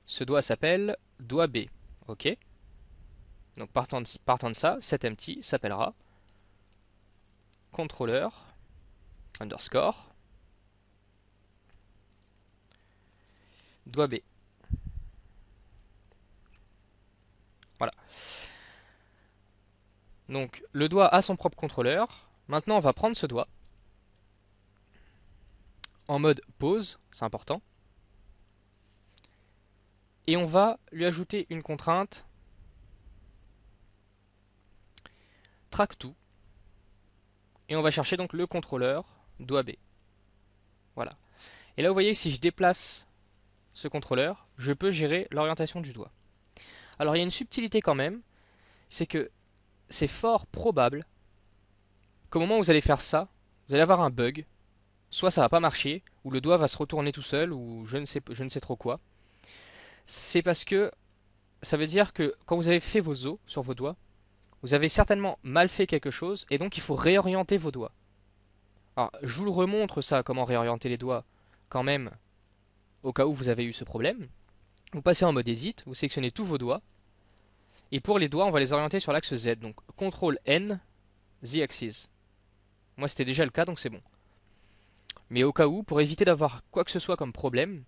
Ce doigt s'appelle doigt B. Ok. Donc partant de ça, cet empty s'appellera contrôleur underscore doigt B. Voilà. Donc le doigt a son propre contrôleur. Maintenant on va prendre ce doigt en mode pause, c'est important. Et on va lui ajouter une contrainte track to. Et on va chercher donc le contrôleur doigt B. Voilà. Et là vous voyez que si je déplace ce contrôleur, je peux gérer l'orientation du doigt. Alors il y a une subtilité quand même, c'est que c'est fort probable qu'au moment où vous allez faire ça, vous allez avoir un bug soit ça va pas marcher, ou le doigt va se retourner tout seul, ou je ne sais trop quoi. C'est parce que ça veut dire que quand vous avez fait vos os sur vos doigts, vous avez certainement mal fait quelque chose, et donc il faut réorienter vos doigts. Alors, je vous le remontre ça, comment réorienter les doigts, quand même, au cas où vous avez eu ce problème. Vous passez en mode edit, vous sélectionnez tous vos doigts, et pour les doigts, on va les orienter sur l'axe Z. Donc, CTRL N, Z axis. Moi, c'était déjà le cas, donc c'est bon. Mais au cas où, pour éviter d'avoir quoi que ce soit comme problème,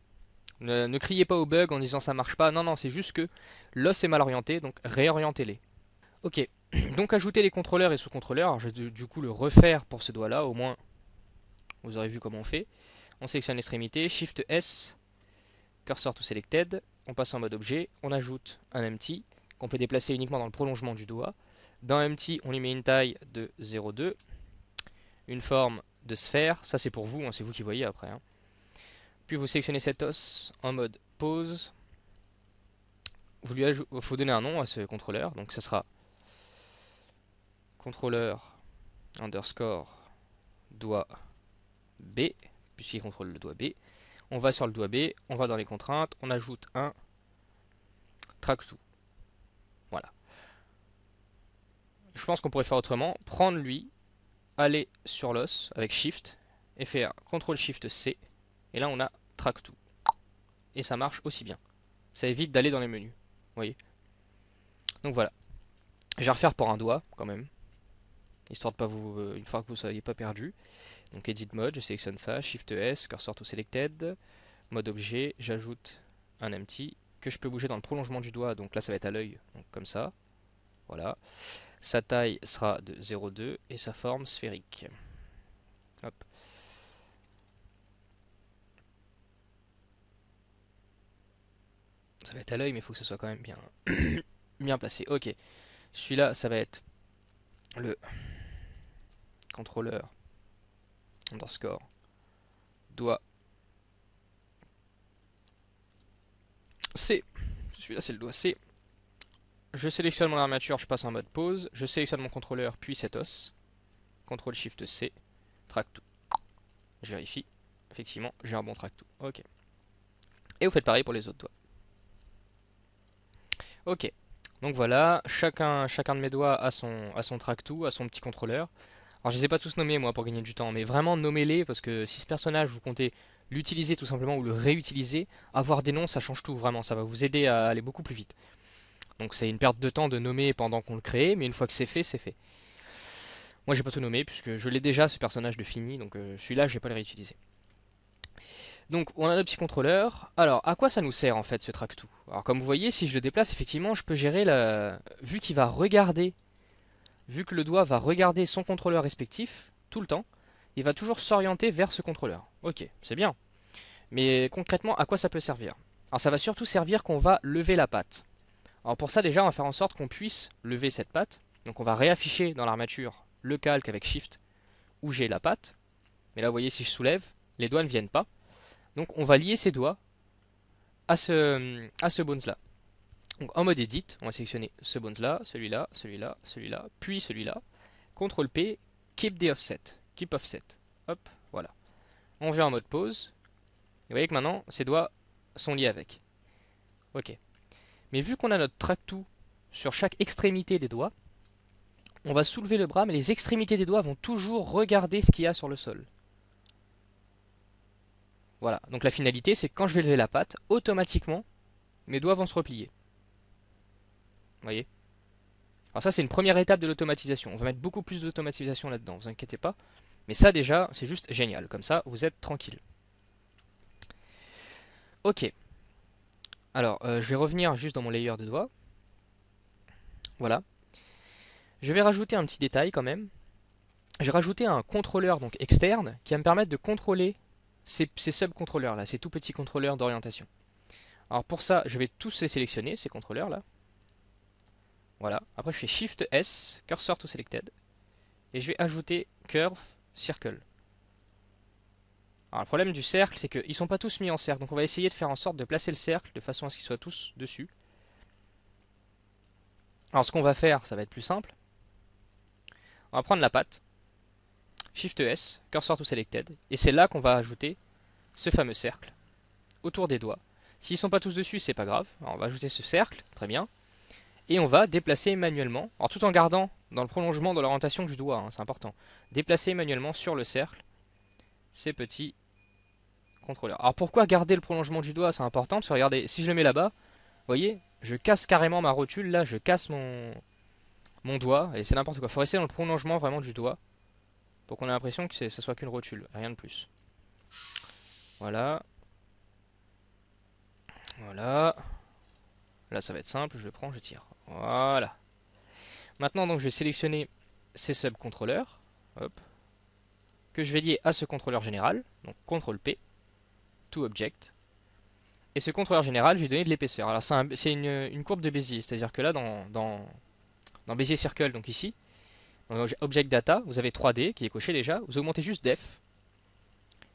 ne criez pas au bug en disant ça marche pas. Non, non, c'est juste que l'os est mal orienté, donc réorientez-les. Ok, donc ajoutez les contrôleurs et sous-contrôleurs. Alors, je vais du coup le refaire pour ce doigt-là, au moins vous aurez vu comment on fait. On sélectionne l'extrémité, Shift S, Cursor to Selected. On passe en mode objet, on ajoute un empty qu'on peut déplacer uniquement dans le prolongement du doigt. Dans empty, on lui met une taille de 0,2, une forme de sphère. Ça c'est pour vous, hein, c'est vous qui voyez après. Hein. Puis vous sélectionnez cet os en mode pose. Il faut donner un nom à ce contrôleur. Donc ça sera contrôleur underscore doigt B, puisqu'il contrôle le doigt B. On va sur le doigt B, on va dans les contraintes, on ajoute un track to. Voilà. Je pense qu'on pourrait faire autrement. Prendre lui, aller sur l'os avec Shift et faire CTRL Shift C. Et là on a track to. Et ça marche aussi bien. Ça évite d'aller dans les menus. Vous voyez. Donc voilà. Je vais refaire pour un doigt quand même. Histoire de pas vous. Une fois que vous ne soyez pas perdu. Donc Edit Mode, je sélectionne ça, Shift S, Cursor to Selected, mode objet, j'ajoute un empty que je peux bouger dans le prolongement du doigt, donc là ça va être à l'œil, donc comme ça. Voilà. Sa taille sera de 0,2 et sa forme sphérique. Hop. Ça va être à l'œil, mais il faut que ce soit quand même bien, bien placé. Ok. Celui-là, ça va être le contrôleur underscore doigt C. Celui-là, c'est le doigt C. Je sélectionne mon armature, je passe en mode pause. Je sélectionne mon contrôleur, puis cet os. CTRL SHIFT C. Track to. Je vérifie. Effectivement, j'ai un bon track to. Ok. Et vous faites pareil pour les autres doigts. Ok. Donc voilà, chacun de mes doigts a son track to, a son petit contrôleur. Alors je les ai pas tous nommés moi pour gagner du temps, mais vraiment nommez-les parce que si ce personnage vous comptez l'utiliser tout simplement ou le réutiliser, avoir des noms ça change tout vraiment, ça va vous aider à aller beaucoup plus vite. Donc c'est une perte de temps de nommer pendant qu'on le crée, mais une fois que c'est fait, c'est fait. Moi j'ai pas tout nommé puisque je l'ai déjà ce personnage de fini, donc celui-là je vais pas le réutiliser. Donc on a notre petit contrôleur. Alors à quoi ça nous sert en fait ce track to? Alors comme vous voyez, si je le déplace, effectivement je peux gérer la. Vu qu'il va regarder, vu que le doigt va regarder son contrôleur respectif tout le temps, il va toujours s'orienter vers ce contrôleur. Ok, c'est bien. Mais concrètement, à quoi ça peut servir? Alors ça va surtout servir qu'on va lever la patte. Alors pour ça déjà on va faire en sorte qu'on puisse lever cette patte. Donc on va réafficher dans l'armature le calque avec Shift où j'ai la patte. Mais là vous voyez si je soulève, les doigts ne viennent pas. Donc on va lier ces doigts à ce bones là. Donc en mode edit, on va sélectionner ce bones là, celui-là, celui-là, celui-là, puis celui-là. CTRL P, keep the offset. Keep offset. Hop, voilà. On vient en mode pause. Et vous voyez que maintenant ces doigts sont liés avec. Ok. Mais vu qu'on a notre track to sur chaque extrémité des doigts, on va soulever le bras, mais les extrémités des doigts vont toujours regarder ce qu'il y a sur le sol. Voilà, donc la finalité c'est que quand je vais lever la patte, automatiquement, mes doigts vont se replier. Vous voyez? Alors ça c'est une première étape de l'automatisation. On va mettre beaucoup plus d'automatisation là-dedans, vous inquiétez pas. Mais ça déjà, c'est juste génial. Comme ça, vous êtes tranquille. Ok. Alors, je vais revenir juste dans mon layer de doigts. Voilà. Je vais rajouter un petit détail quand même. J'ai rajouté un contrôleur donc externe qui va me permettre de contrôler ces sub-contrôleurs là, ces tout petits contrôleurs d'orientation. Alors pour ça, je vais tous les sélectionner, ces contrôleurs là. Voilà. Après, je fais Shift S, Cursor to Selected. Et je vais ajouter Curve Circle. Alors le problème du cercle, c'est qu'ils ne sont pas tous mis en cercle. Donc on va essayer de faire en sorte de placer le cercle de façon à ce qu'ils soient tous dessus. Alors ce qu'on va faire, ça va être plus simple. On va prendre la patte. Shift S, Cursor to Selected, et c'est là qu'on va ajouter ce fameux cercle autour des doigts. S'ils sont pas tous dessus, c'est pas grave. Alors on va ajouter ce cercle, très bien, et on va déplacer manuellement, alors tout en gardant dans le prolongement de l'orientation du doigt, hein, c'est important. Déplacer manuellement sur le cercle ces petits contrôleurs. Alors pourquoi garder le prolongement du doigt? C'est important parce que regardez, si je le mets là-bas, vous voyez, je casse carrément ma rotule, là je casse mon doigt, et c'est n'importe quoi. Il faut rester dans le prolongement vraiment du doigt pour qu'on ait l'impression que ça soit qu'une rotule, rien de plus. Voilà. Voilà. Là ça va être simple, je le prends, je tire. Voilà. Maintenant donc je vais sélectionner ces sub-contrôleurs, hop, que je vais lier à ce contrôleur général, donc CTRL P, to object. Et ce contrôleur général, je vais donner de l'épaisseur. Alors c'est une courbe de Bézier, c'est-à-dire que là dans Bézier Circle, donc ici, dans Object Data, vous avez 3D qui est coché déjà, vous augmentez juste def,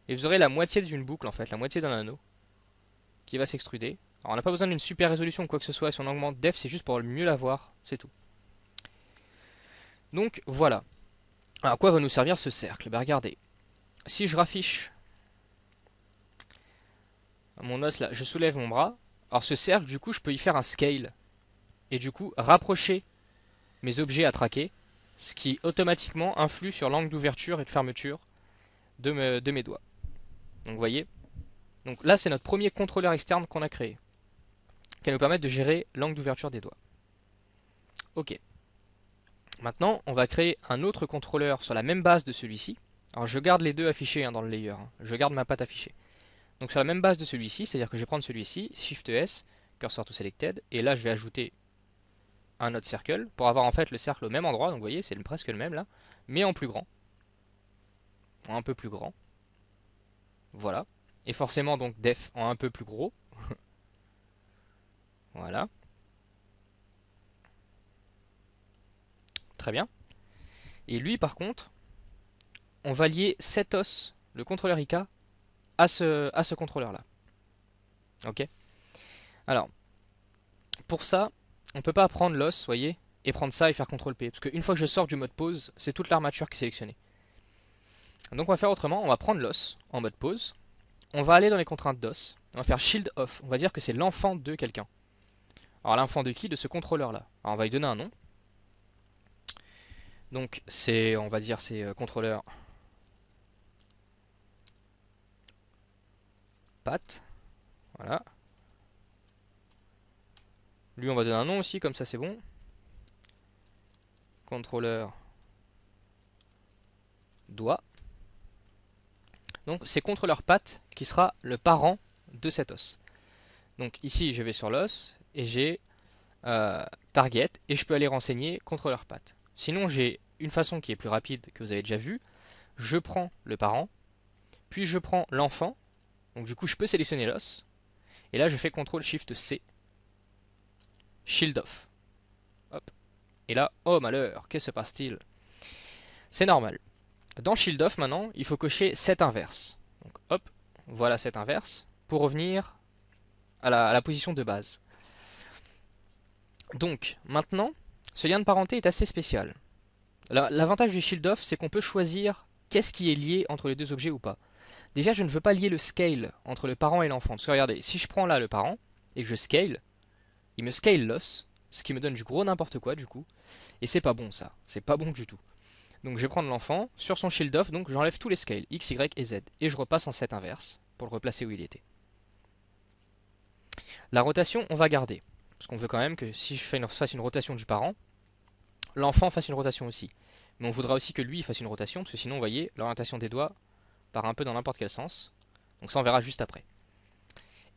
et vous aurez la moitié d'une boucle en fait, la moitié d'un anneau, qui va s'extruder. Alors on n'a pas besoin d'une super résolution ou quoi que ce soit, si on augmente def, c'est juste pour mieux la voir, c'est tout. Donc voilà. Alors à quoi va nous servir ce cercle? Ben regardez, si je raffiche mon os là, je soulève mon bras, alors ce cercle du coup je peux y faire un scale, et du coup rapprocher mes objets à traquer, ce qui automatiquement influe sur l'angle d'ouverture et de fermeture de mes doigts. Donc vous voyez, donc là c'est notre premier contrôleur externe qu'on a créé, qui va nous permettre de gérer l'angle d'ouverture des doigts. Ok. Maintenant on va créer un autre contrôleur sur la même base de celui-ci. Alors je garde les deux affichés hein, dans le layer, hein. Je garde ma patte affichée. Donc sur la même base de celui-ci, c'est-à-dire que je vais prendre celui-ci, Shift S, Cursor to Selected, et là je vais ajouter un autre cercle pour avoir en fait le cercle au même endroit, donc vous voyez c'est presque le même là, mais en plus grand, en un peu plus grand, voilà, et forcément donc def en un peu plus gros, voilà, très bien, et lui par contre, on va lier cet os, le contrôleur IK, à ce contrôleur là, ok. Alors, pour ça, on peut pas prendre l'os, vous voyez, et prendre ça et faire CTRL P, parce qu'une fois que je sors du mode pause, c'est toute l'armature qui est sélectionnée. Donc on va faire autrement, on va prendre l'os en mode pause, on va aller dans les contraintes d'os, on va faire shield off, on va dire que c'est l'enfant de quelqu'un. Alors l'enfant de qui? De ce contrôleur là. Alors on va lui donner un nom. Donc c'est, on va dire c'est contrôleur Pat. Voilà. Lui on va donner un nom aussi, comme ça c'est bon. Contrôleur doigt. Donc c'est contrôleur Pat qui sera le parent de cet os. Donc ici je vais sur l'os et j'ai target et je peux aller renseigner contrôleur Pat. Sinon j'ai une façon qui est plus rapide que vous avez déjà vu. Je prends le parent, puis je prends l'enfant. Donc du coup je peux sélectionner l'os. Et là je fais CTRL SHIFT C. Shield off. Hop. Et là, oh malheur, que se passe-t-il? C'est normal. Dans Shield off maintenant, il faut cocher set inverse. Donc hop, voilà set inverse pour revenir à la position de base. Donc maintenant, ce lien de parenté est assez spécial. L'avantage du Shield off, c'est qu'on peut choisir qu'est-ce qui est lié entre les deux objets ou pas. Déjà, je ne veux pas lier le scale entre le parent et l'enfant. Parce que regardez, si je prends là le parent et que je scale, il me scale l'os, ce qui me donne du gros n'importe quoi du coup. Et c'est pas bon ça, c'est pas bon du tout. Donc je vais prendre l'enfant, sur son shield off, donc j'enlève tous les scales, X, Y et Z. Et je repasse en set inverse pour le replacer où il était. La rotation, on va garder. Parce qu'on veut quand même que si je fasse une rotation du parent, l'enfant fasse une rotation aussi. Mais on voudra aussi que lui fasse une rotation, parce que sinon, vous voyez, l'orientation des doigts part un peu dans n'importe quel sens. Donc ça, on verra juste après.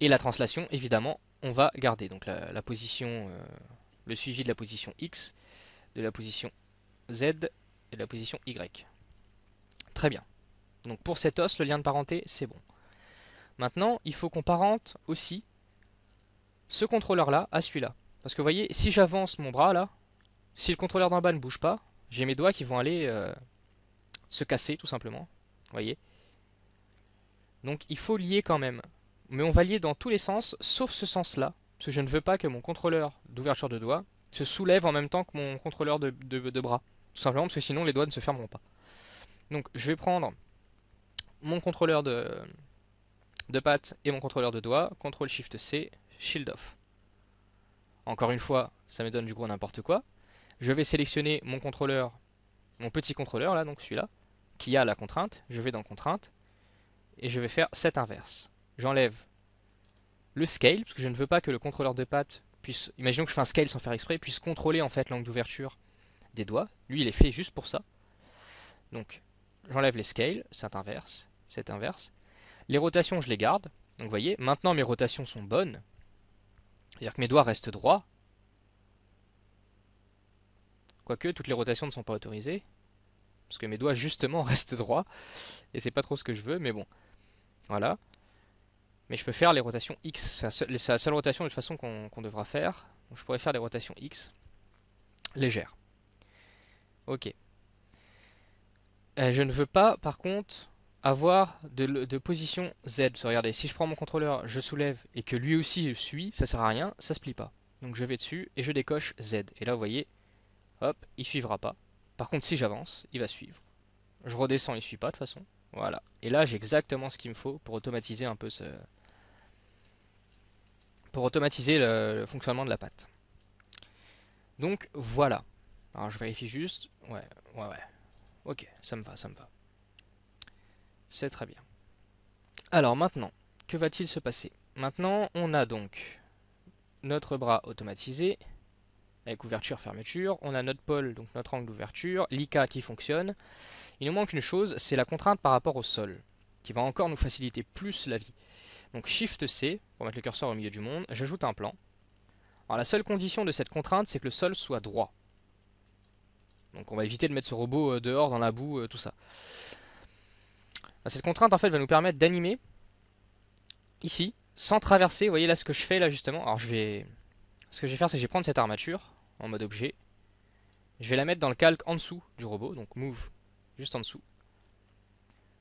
Et la translation, évidemment, on va garder. Donc la position, le suivi de la position X, de la position Z et de la position Y. Très bien. Donc pour cet os, le lien de parenté, c'est bon. Maintenant, il faut qu'on parente aussi ce contrôleur-là à celui-là. Parce que vous voyez, si j'avance mon bras là, si le contrôleur d'en bas ne bouge pas, j'ai mes doigts qui vont aller se casser tout simplement. Vous voyez. Donc il faut lier quand même. Mais on va lier dans tous les sens, sauf ce sens-là. Parce que je ne veux pas que mon contrôleur d'ouverture de doigts se soulève en même temps que mon contrôleur de bras. Tout simplement parce que sinon les doigts ne se fermeront pas. Donc je vais prendre mon contrôleur de patte et mon contrôleur de doigt, CTRL SHIFT C, Shield Off. Encore une fois, ça me donne du gros n'importe quoi. Je vais sélectionner mon contrôleur, mon petit contrôleur là, donc celui-là, qui a la contrainte. Je vais dans contrainte et je vais faire set inverse. J'enlève le scale, parce que je ne veux pas que le contrôleur de patte puisse, imaginons que je fais un scale sans faire exprès, puisse contrôler en fait l'angle d'ouverture des doigts. Lui, il est fait juste pour ça. Donc, j'enlève les scales, set inverse. Les rotations, je les garde. Donc, vous voyez, maintenant mes rotations sont bonnes. C'est-à-dire que mes doigts restent droits. Quoique, toutes les rotations ne sont pas autorisées. Parce que mes doigts, justement, restent droits. Et c'est pas trop ce que je veux, mais bon. Voilà. Mais je peux faire les rotations X. C'est la seule rotation de toute façon qu'on devra faire. Donc, je pourrais faire des rotations X légères. Ok. Je ne veux pas, par contre, avoir de position Z. Regardez, si je prends mon contrôleur, je soulève et que lui aussi suit, ça sert à rien, ça se plie pas. Donc je vais dessus et je décoche Z. Et là, vous voyez, hop, il suivra pas. Par contre, si j'avance, il va suivre. Je redescends, il suit pas de toute façon. Voilà. Et là, j'ai exactement ce qu'il me faut pour automatiser un peu pour automatiser le fonctionnement de la patte. Donc voilà. Alors je vérifie juste. Ouais. Ok, ça me va, ça me va. C'est très bien. Alors maintenant, que va-t-il se passer? Maintenant, on a donc notre bras automatisé, avec ouverture-fermeture. On a notre pôle, donc notre angle d'ouverture, l'IK qui fonctionne. Il nous manque une chose, c'est la contrainte par rapport au sol, qui va encore nous faciliter plus la vie. Donc Shift C, pour mettre le curseur au milieu du monde, j'ajoute un plan. Alors la seule condition de cette contrainte, c'est que le sol soit droit. Donc on va éviter de mettre ce robot dehors dans la boue, tout ça. Cette contrainte en fait va nous permettre d'animer ici, sans traverser. Vous voyez là ce que je fais là justement. Alors ce que je vais faire, c'est que je vais prendre cette armature en mode objet. Je vais la mettre dans le calque en dessous du robot, donc move juste en dessous.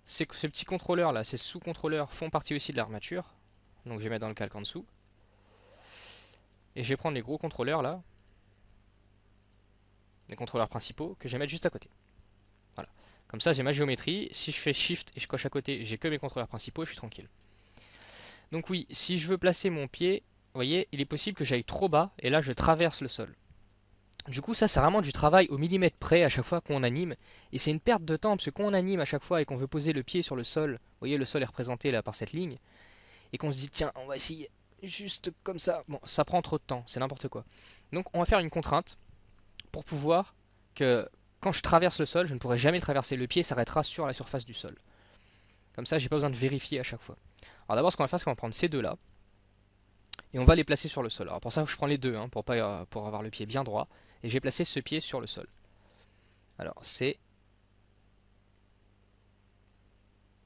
Ces petits contrôleurs là, ces sous-contrôleurs font partie aussi de l'armature. Donc je vais mettre dans le calque en dessous. Et je vais prendre les gros contrôleurs là, les contrôleurs principaux, que je vais mettre juste à côté. Voilà. Comme ça j'ai ma géométrie. Si je fais Shift et je coche à côté, j'ai que mes contrôleurs principaux et je suis tranquille. Donc oui, si je veux placer mon pied, vous voyez, il est possible que j'aille trop bas et là je traverse le sol. Du coup, ça c'est vraiment du travail au millimètre près à chaque fois qu'on anime. Et c'est une perte de temps parce que quand on anime à chaque fois et qu'on veut poser le pied sur le sol, vous voyez, le sol est représenté là par cette ligne, et qu'on se dit tiens, on va essayer juste comme ça. Bon, ça prend trop de temps, c'est n'importe quoi. Donc on va faire une contrainte pour pouvoir que quand je traverse le sol, je ne pourrai jamais le traverser. Le pied s'arrêtera sur la surface du sol. Comme ça, j'ai pas besoin de vérifier à chaque fois. Alors d'abord, ce qu'on va faire, c'est qu'on va prendre ces deux là et on va les placer sur le sol. Alors pour ça, je prends les deux hein, pour avoir le pied bien droit. Et je vais placer ce pied sur le sol. Alors c'est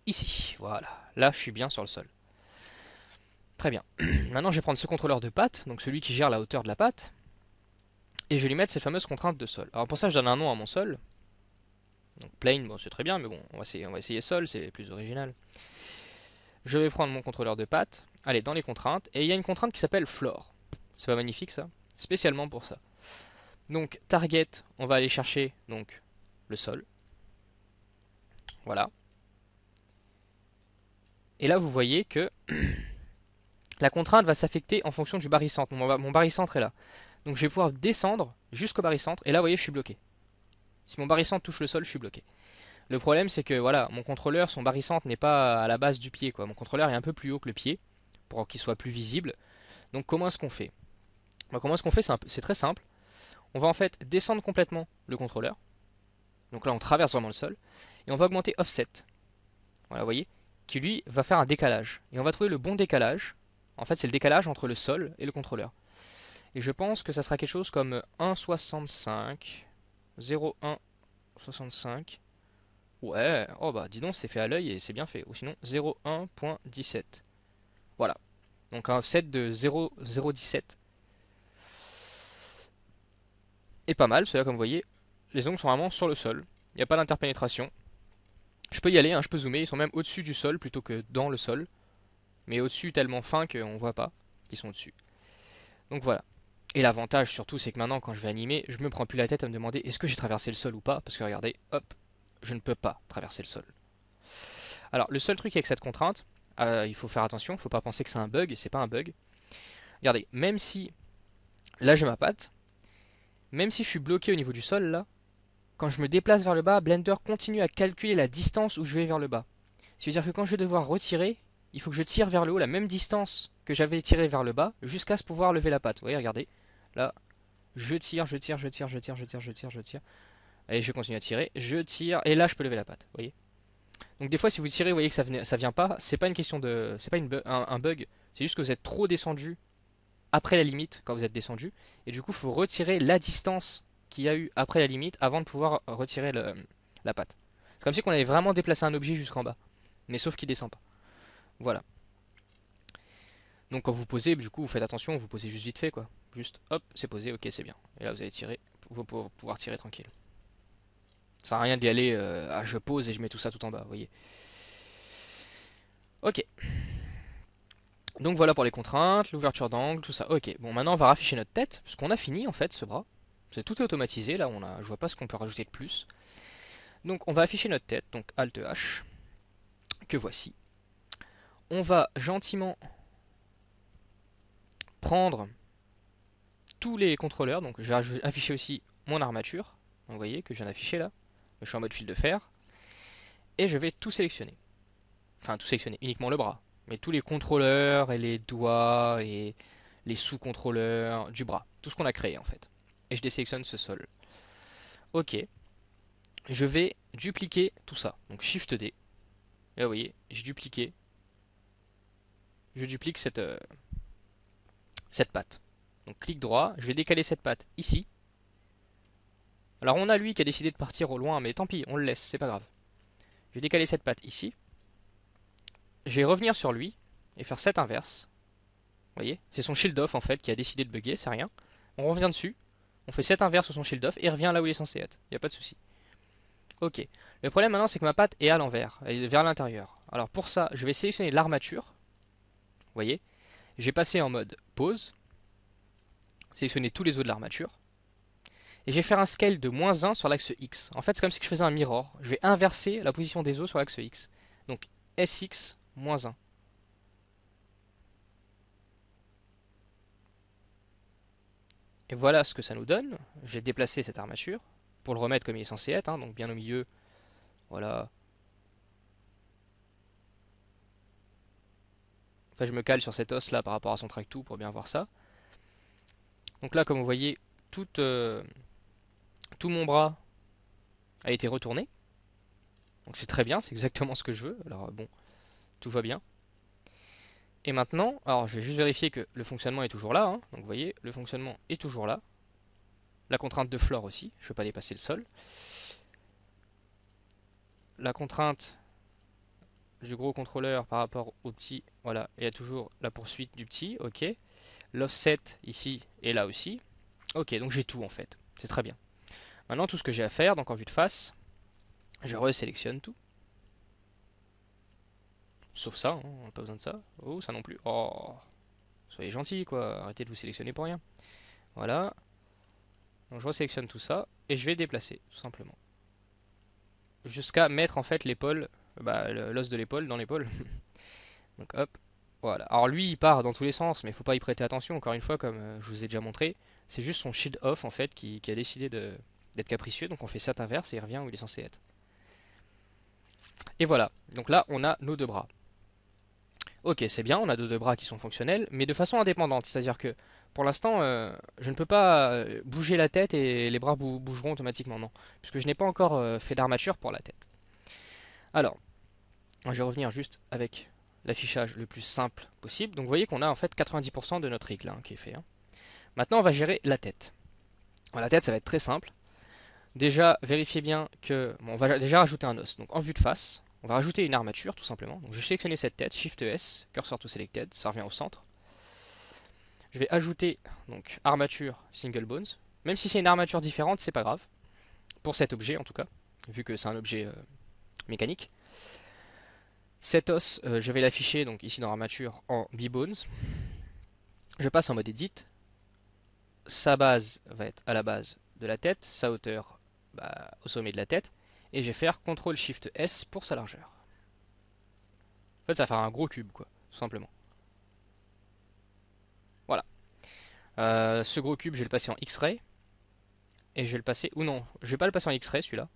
ici, voilà. Là, je suis bien sur le sol. Très bien. Maintenant, je vais prendre ce contrôleur de patte, donc celui qui gère la hauteur de la patte, et je vais lui mettre cette fameuse contrainte de sol. Alors pour ça, je donne un nom à mon sol. Donc plane, bon, c'est très bien, mais bon, on va essayer sol, c'est plus original. Je vais prendre mon contrôleur de patte, aller dans les contraintes, et il y a une contrainte qui s'appelle floor. C'est pas magnifique ça? Spécialement pour ça. Donc target, on va aller chercher donc le sol. Voilà. Et là, vous voyez que la contrainte va s'affecter en fonction du barycentre. Mon barycentre est là. Donc je vais pouvoir descendre jusqu'au barycentre. Et là, vous voyez, je suis bloqué. Si mon barycentre touche le sol, je suis bloqué. Le problème, c'est que voilà, mon contrôleur, son barycentre n'est pas à la base du pied, quoi. Mon contrôleur est un peu plus haut que le pied pour qu'il soit plus visible. Donc comment est-ce qu'on fait? Comment est-ce qu'on fait? C'est très simple. On va en fait descendre complètement le contrôleur. Donc là, on traverse vraiment le sol. Et on va augmenter offset. Voilà, vous voyez, qui lui va faire un décalage. Et on va trouver le bon décalage. En fait, c'est le décalage entre le sol et le contrôleur. Et je pense que ça sera quelque chose comme 1,65, 0,165. Ouais, oh bah dis donc, c'est fait à l'œil et c'est bien fait. Ou sinon 0,1.17. Voilà. Donc un offset de 0,017. Et pas mal, cela comme vous voyez, les ongles sont vraiment sur le sol. Il n'y a pas d'interpénétration. Je peux y aller, hein, je peux zoomer, ils sont même au-dessus du sol plutôt que dans le sol. Mais au-dessus tellement fin qu'on ne voit pas qu'ils sont au-dessus. Donc voilà. Et l'avantage surtout, c'est que maintenant, quand je vais animer, je me prends plus la tête à me demander est-ce que j'ai traversé le sol ou pas. Parce que regardez, hop, je ne peux pas traverser le sol. Alors, le seul truc avec cette contrainte, il faut faire attention, il ne faut pas penser que c'est un bug, c'est pas un bug. Regardez, même si, là j'ai ma patte, même si je suis bloqué au niveau du sol, là, quand je me déplace vers le bas, Blender continue à calculer la distance où je vais vers le bas. C'est-à-dire que quand je vais devoir retirer, il faut que je tire vers le haut la même distance que j'avais tiré vers le bas, jusqu'à ce pouvoir lever la patte. Vous voyez, regardez, là, je tire, je tire, je tire, je tire, je tire, je tire, je tire. Allez, je continue à tirer, je tire, et là je peux lever la patte, vous voyez. Donc des fois si vous tirez, vous voyez que ça vient pas, c'est pas une question de, c'est pas un bug, c'est juste que vous êtes trop descendu après la limite quand vous êtes descendu, et du coup il faut retirer la distance qu'il y a eu après la limite avant de pouvoir retirer la patte. C'est comme si on avait vraiment déplacé un objet jusqu'en bas, mais sauf qu'il descend pas. Voilà. Donc quand vous posez, du coup vous faites attention, vous posez juste vite fait quoi. Juste hop, c'est posé, ok c'est bien. Et là vous allez tirer, vous pouvoir tirer tranquille. Ça sert à rien d'y aller à je pose et je mets tout ça tout en bas, vous voyez. Ok. Donc voilà pour les contraintes, l'ouverture d'angle, tout ça. Ok, bon maintenant on va rafficher notre tête, puisqu'on a fini en fait ce bras. C'est tout est automatisé, là je vois pas ce qu'on peut rajouter de plus. Donc on va afficher notre tête, donc Alt H, que voici. On va gentiment prendre tous les contrôleurs, donc je vais afficher aussi mon armature, donc vous voyez que je viens d'afficher là. Je suis en mode fil de fer. Et je vais tout sélectionner. Enfin tout sélectionner, uniquement le bras. Mais tous les contrôleurs et les doigts et les sous-contrôleurs du bras. Tout ce qu'on a créé en fait. Et je désélectionne ce sol. Ok. Je vais dupliquer tout ça. Donc Shift D. Et là, vous voyez, j'ai dupliqué. Je duplique cette patte. Donc clic droit, je vais décaler cette patte ici. Alors on a lui qui a décidé de partir au loin, mais tant pis, on le laisse, c'est pas grave. Je vais décaler cette patte ici. Je vais revenir sur lui et faire cette inverse. Vous voyez, c'est son shield off en fait qui a décidé de bugger, c'est rien. On revient dessus, on fait cette inverse sur son shield off et il revient là où il est censé être. Il n'y a pas de souci. Ok. Le problème maintenant c'est que ma patte est à l'envers, elle est vers l'intérieur. Alors pour ça, je vais sélectionner l'armature. Vous voyez, je vais passer en mode pause, sélectionner tous les os de l'armature. Et je vais faire un scale de -1 sur l'axe X. En fait, c'est comme si je faisais un mirror. Je vais inverser la position des os sur l'axe X. Donc SX -1. Et voilà ce que ça nous donne. J'ai déplacé cette armature pour le remettre comme il est censé être, hein, donc bien au milieu. Voilà. Enfin, je me cale sur cet os là par rapport à son track tout pour bien voir ça. Donc là, comme vous voyez, tout mon bras a été retourné. Donc c'est très bien, c'est exactement ce que je veux. Alors bon, tout va bien. Et maintenant, alors je vais juste vérifier que le fonctionnement est toujours là, hein. Donc vous voyez, le fonctionnement est toujours là. La contrainte de floor aussi, je ne veux pas dépasser le sol. La contrainte du gros contrôleur par rapport au petit, voilà, il y a toujours la poursuite du petit, ok. L'offset ici et là aussi. Ok, donc j'ai tout en fait, c'est très bien. Maintenant tout ce que j'ai à faire, donc en vue de face, je resélectionne tout. Sauf ça, hein, on n'a pas besoin de ça. Oh, ça non plus. Oh, soyez gentil quoi, arrêtez de vous sélectionner pour rien. Voilà. Donc je resélectionne tout ça et je vais déplacer, tout simplement. Jusqu'à mettre en fait l'épaule, bah, l'os de l'épaule dans l'épaule. Donc hop, voilà. Alors lui il part dans tous les sens, mais il faut pas y prêter attention, encore une fois, comme je vous ai déjà montré. C'est juste son shield off en fait qui a décidé d'être capricieux, donc on fait cette inverse et il revient où il est censé être. Et voilà, donc là on a nos deux bras. Ok, c'est bien, on a deux bras qui sont fonctionnels, mais de façon indépendante. C'est-à-dire que pour l'instant, je ne peux pas bouger la tête et les bras bougeront automatiquement, non. Puisque je n'ai pas encore fait d'armature pour la tête. Alors, je vais revenir juste avec l'affichage le plus simple possible. Donc vous voyez qu'on a en fait 90% de notre rig là, hein, qui est fait, hein. Maintenant, on va gérer la tête. Alors, la tête, ça va être très simple. Déjà, vérifiez bien que... Bon, on va déjà rajouter un os. Donc en vue de face, on va rajouter une armature tout simplement. Donc je vais sélectionner cette tête, Shift S, Cursor to Selected, ça revient au centre. Je vais ajouter donc armature single bones. Même si c'est une armature différente, c'est pas grave. Pour cet objet en tout cas, vu que c'est un objet mécanique. Cet os, je vais l'afficher donc ici dans armature en B-bones. Je passe en mode edit. Sa base va être à la base de la tête, sa hauteur bah, au sommet de la tête. Et je vais faire CTRL SHIFT S pour sa largeur. En fait, ça va faire un gros cube, quoi, tout simplement. Voilà. Ce gros cube, je vais le passer en X-ray. Et je vais le passer, ou non, je vais pas le passer en X-ray celui-là,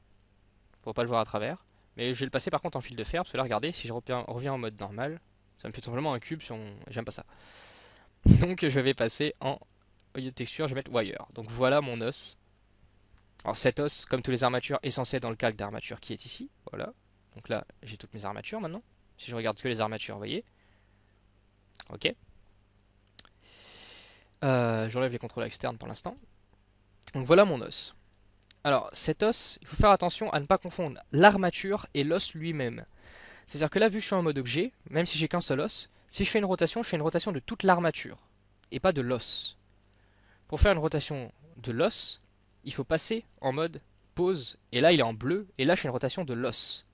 pour pas le voir à travers. Mais je vais le passer par contre en fil de fer, parce que là, regardez, si je reviens en mode normal, ça me fait tout simplement un cube sur mon... J'aime pas ça. Donc je vais passer en... Au lieu de texture, je vais mettre wire. Donc voilà mon os. Alors cet os, comme tous les armatures, est censé être dans le calque d'armature qui est ici. Voilà. Donc là, j'ai toutes mes armatures maintenant. Si je regarde que les armatures, vous voyez. Ok. J'enlève les contrôles externes pour l'instant. Donc voilà mon os. Alors cet os, il faut faire attention à ne pas confondre l'armature et l'os lui-même. C'est-à-dire que là, vu que je suis en mode objet, même si j'ai qu'un seul os, si je fais une rotation, je fais une rotation de toute l'armature et pas de l'os. Pour faire une rotation de l'os, il faut passer en mode pause, et là il est en bleu, et là je fais une rotation de l'os.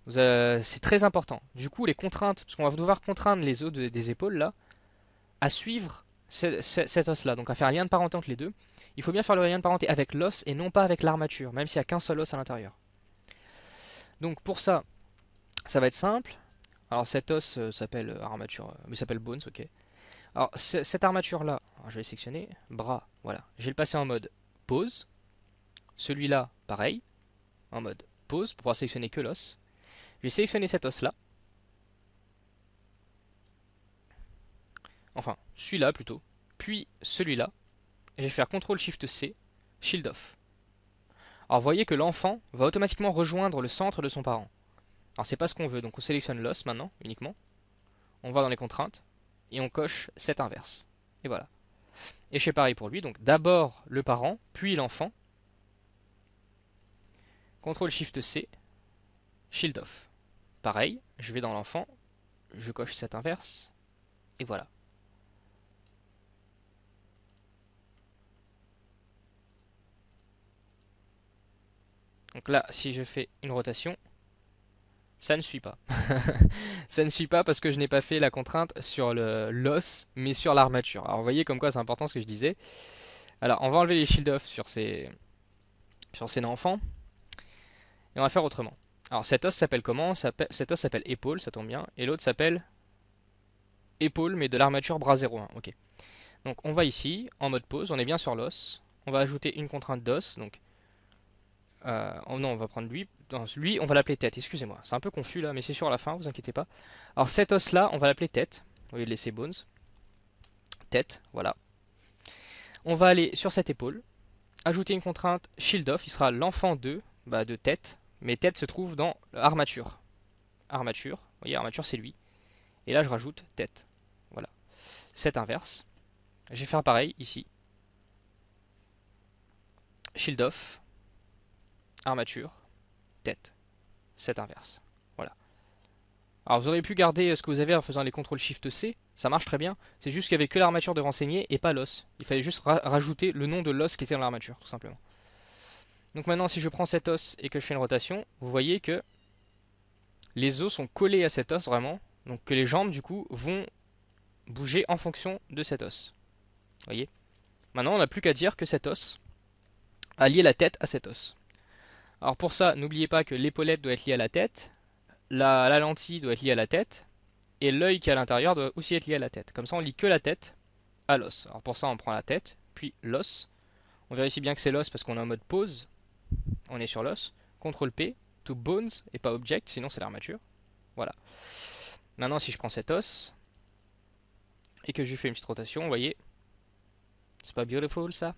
C'est très important. Du coup, les contraintes, parce qu'on va devoir contraindre les os des épaules là, à suivre cet os-là, donc à faire un lien de parenté entre les deux. Il faut bien faire le lien de parenté avec l'os et non pas avec l'armature, même s'il n'y a qu'un seul os à l'intérieur. Donc pour ça, ça va être simple. Alors cet os s'appelle armature, mais s'appelle bones, ok. Alors cette armature là, je vais sélectionner, bras, voilà. Je vais le passer en mode pause. Celui-là, pareil, en mode pause pour pouvoir sélectionner que l'os. Je vais sélectionner cet os là. Enfin, celui-là plutôt. Puis celui-là. Et je vais faire CTRL SHIFT C, Shield Off. Alors vous voyez que l'enfant va automatiquement rejoindre le centre de son parent. Alors c'est pas ce qu'on veut, donc on sélectionne l'os maintenant, uniquement. On va dans les contraintes, et on coche cet inverse. Et voilà. Et je fais pareil pour lui, donc d'abord le parent, puis l'enfant. CTRL SHIFT C, Shield Off. Pareil, je vais dans l'enfant, je coche cet inverse, et voilà. Donc là, si je fais une rotation, ça ne suit pas. Ça ne suit pas parce que je n'ai pas fait la contrainte sur l'os, mais sur l'armature. Alors vous voyez comme quoi c'est important ce que je disais. Alors on va enlever les shield off sur ces enfants, et on va faire autrement. Alors cet os s'appelle comment? Cet os s'appelle épaule, ça tombe bien, et l'autre s'appelle épaule, mais de l'armature bras 01. Ok. Donc on va ici, en mode pause, on est bien sur l'os. On va ajouter une contrainte d'os, donc oh non, on va prendre lui. Non, lui, on va l'appeler tête, excusez-moi. C'est un peu confus là, mais c'est sûr à la fin, vous inquiétez pas. Alors cet os là, on va l'appeler tête. Au lieu de laisser bones. Tête, voilà. On va aller sur cette épaule. Ajouter une contrainte shield off, il sera l'enfant de tête. Mais tête se trouve dans armature. Armature, vous voyez, armature c'est lui. Et là je rajoute tête. Voilà. Cet inverse. Je vais faire pareil ici. Shield off, armature, tête. Cet inverse. Voilà. Alors vous auriez pu garder ce que vous avez en faisant les CTRL SHIFT C, ça marche très bien. C'est juste qu'il n'y avait que l'armature de renseigner et pas l'os. Il fallait juste rajouter le nom de l'os qui était dans l'armature, tout simplement. Donc maintenant, si je prends cet os et que je fais une rotation, vous voyez que les os sont collés à cet os vraiment. Donc que les jambes, du coup, vont bouger en fonction de cet os. Vous voyez? Maintenant, on n'a plus qu'à dire que cet os a lié la tête à cet os. Alors pour ça, n'oubliez pas que l'épaulette doit être liée à la tête, la lentille doit être liée à la tête, et l'œil qui est à l'intérieur doit aussi être lié à la tête. Comme ça, on lie que la tête à l'os. Alors pour ça, on prend la tête, puis l'os. On vérifie bien que c'est l'os parce qu'on est en mode pause. On est sur l'os. CTRL P, to bones et pas object, sinon c'est l'armature. Voilà. Maintenant, si je prends cet os et que je lui fais une petite rotation, vous voyez, c'est pas beautiful ça?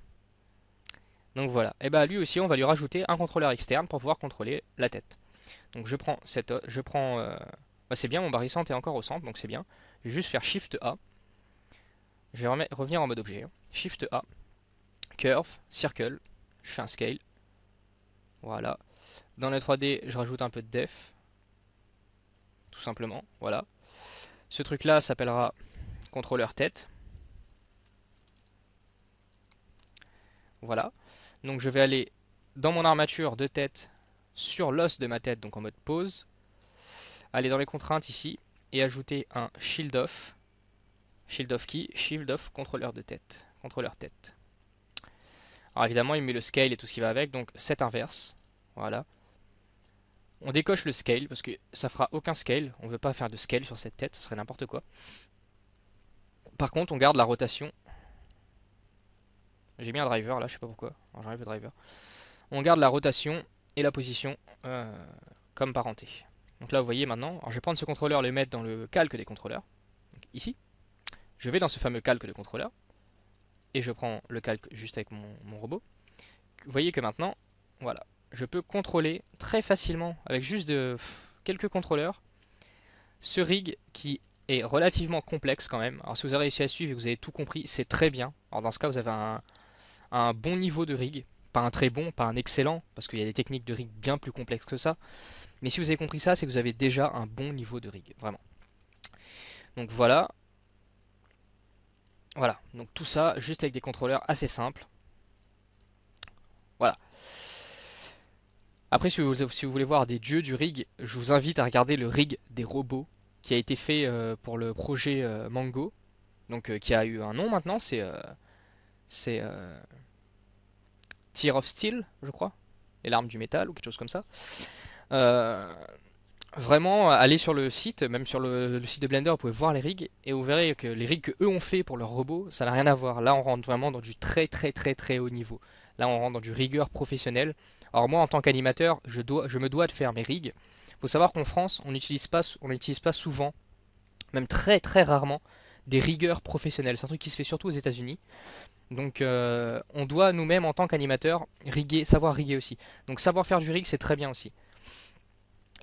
Donc voilà. Et bah lui aussi, on va lui rajouter un contrôleur externe pour pouvoir contrôler la tête. Donc je prends cet os, bah, c'est bien, mon barrissante est encore au centre, donc c'est bien. Je vais juste faire Shift A. Je vais revenir en mode objet. Shift A, Curve, Circle, je fais un Scale. Voilà. Dans le 3D, je rajoute un peu de def. Tout simplement, voilà. Ce truc là s'appellera contrôleur tête. Voilà. Donc je vais aller dans mon armature de tête sur l'os de ma tête, donc en mode pause. Aller dans les contraintes ici et ajouter un shield off. Shield off key, shield off contrôleur de tête. Contrôleur tête. Alors évidemment, il met le scale et tout ce qui va avec, donc cet inverse. Voilà. On décoche le scale parce que ça fera aucun scale. On veut pas faire de scale sur cette tête, ce serait n'importe quoi. Par contre, on garde la rotation. J'ai mis un driver là, je sais pas pourquoi. Alors, j'enlève le driver. On garde la rotation et la position comme parenté. Donc là, vous voyez maintenant, alors je vais prendre ce contrôleur et le mettre dans le calque des contrôleurs. Donc, ici, je vais dans ce fameux calque de contrôleur et je prends le calque juste avec mon robot. Vous voyez que maintenant, voilà, je peux contrôler très facilement avec juste quelques contrôleurs ce rig qui est relativement complexe quand même. Alors si vous avez réussi à suivre et que vous avez tout compris, c'est très bien. Alors dans ce cas, vous avez un bon niveau de rig. Pas un très bon, pas un excellent, parce qu'il y a des techniques de rig bien plus complexes que ça. Mais si vous avez compris ça, c'est que vous avez déjà un bon niveau de rig, vraiment. Donc voilà. Voilà, donc tout ça juste avec des contrôleurs assez simples. Voilà. Après, si vous voulez voir des dieux du rig, je vous invite à regarder le rig des robots qui a été fait pour le projet Mango. Donc qui a eu un nom maintenant, c'est Tear of Steel, je crois. Et l'arme du métal ou quelque chose comme ça. Euh, Vraiment, allez sur le site, même sur le site de Blender, vous pouvez voir les rigs et vous verrez que les rigs que eux ont fait pour leurs robots, ça n'a rien à voir. Là, on rentre vraiment dans du très très très très haut niveau. Là, on rentre dans du rigueur professionnel. Alors moi, en tant qu'animateur, je me dois de faire mes rigs. Faut savoir qu'en France, on n'utilise pas souvent, même très très rarement, des rigueurs professionnelles. C'est un truc qui se fait surtout aux États-Unis. Donc, on doit nous-mêmes, en tant qu'animateur, savoir riguer aussi. Donc, savoir faire du rig, c'est très bien aussi.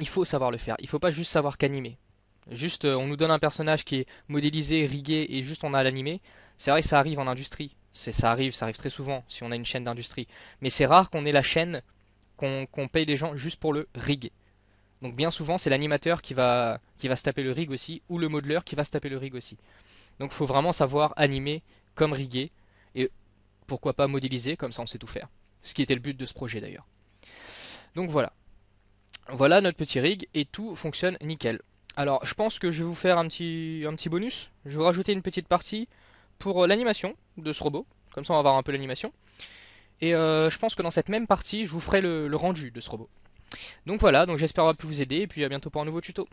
Il faut savoir le faire. Il faut pas juste savoir qu'animer. Juste, on nous donne un personnage qui est modélisé, rigué et juste on a à l'animer. C'est vrai que ça arrive en industrie. Ça arrive très souvent si on a une chaîne d'industrie. Mais c'est rare qu'on ait la chaîne, qu'on paye des gens juste pour le rig. Donc bien souvent, c'est l'animateur qui va se taper le rig aussi, ou le modeleur qui va se taper le rig aussi. Donc il faut vraiment savoir animer comme riguer, et pourquoi pas modéliser, comme ça on sait tout faire. Ce qui était le but de ce projet d'ailleurs. Donc voilà. Voilà notre petit rig et tout fonctionne nickel. Alors je pense que je vais vous faire un petit bonus. Je vais vous rajouter une petite partie pour l'animation de ce robot. Comme ça on va voir un peu l'animation. Et je pense que dans cette même partie, je vous ferai le rendu de ce robot. Donc voilà, donc j'espère avoir pu vous aider et puis à bientôt pour un nouveau tuto.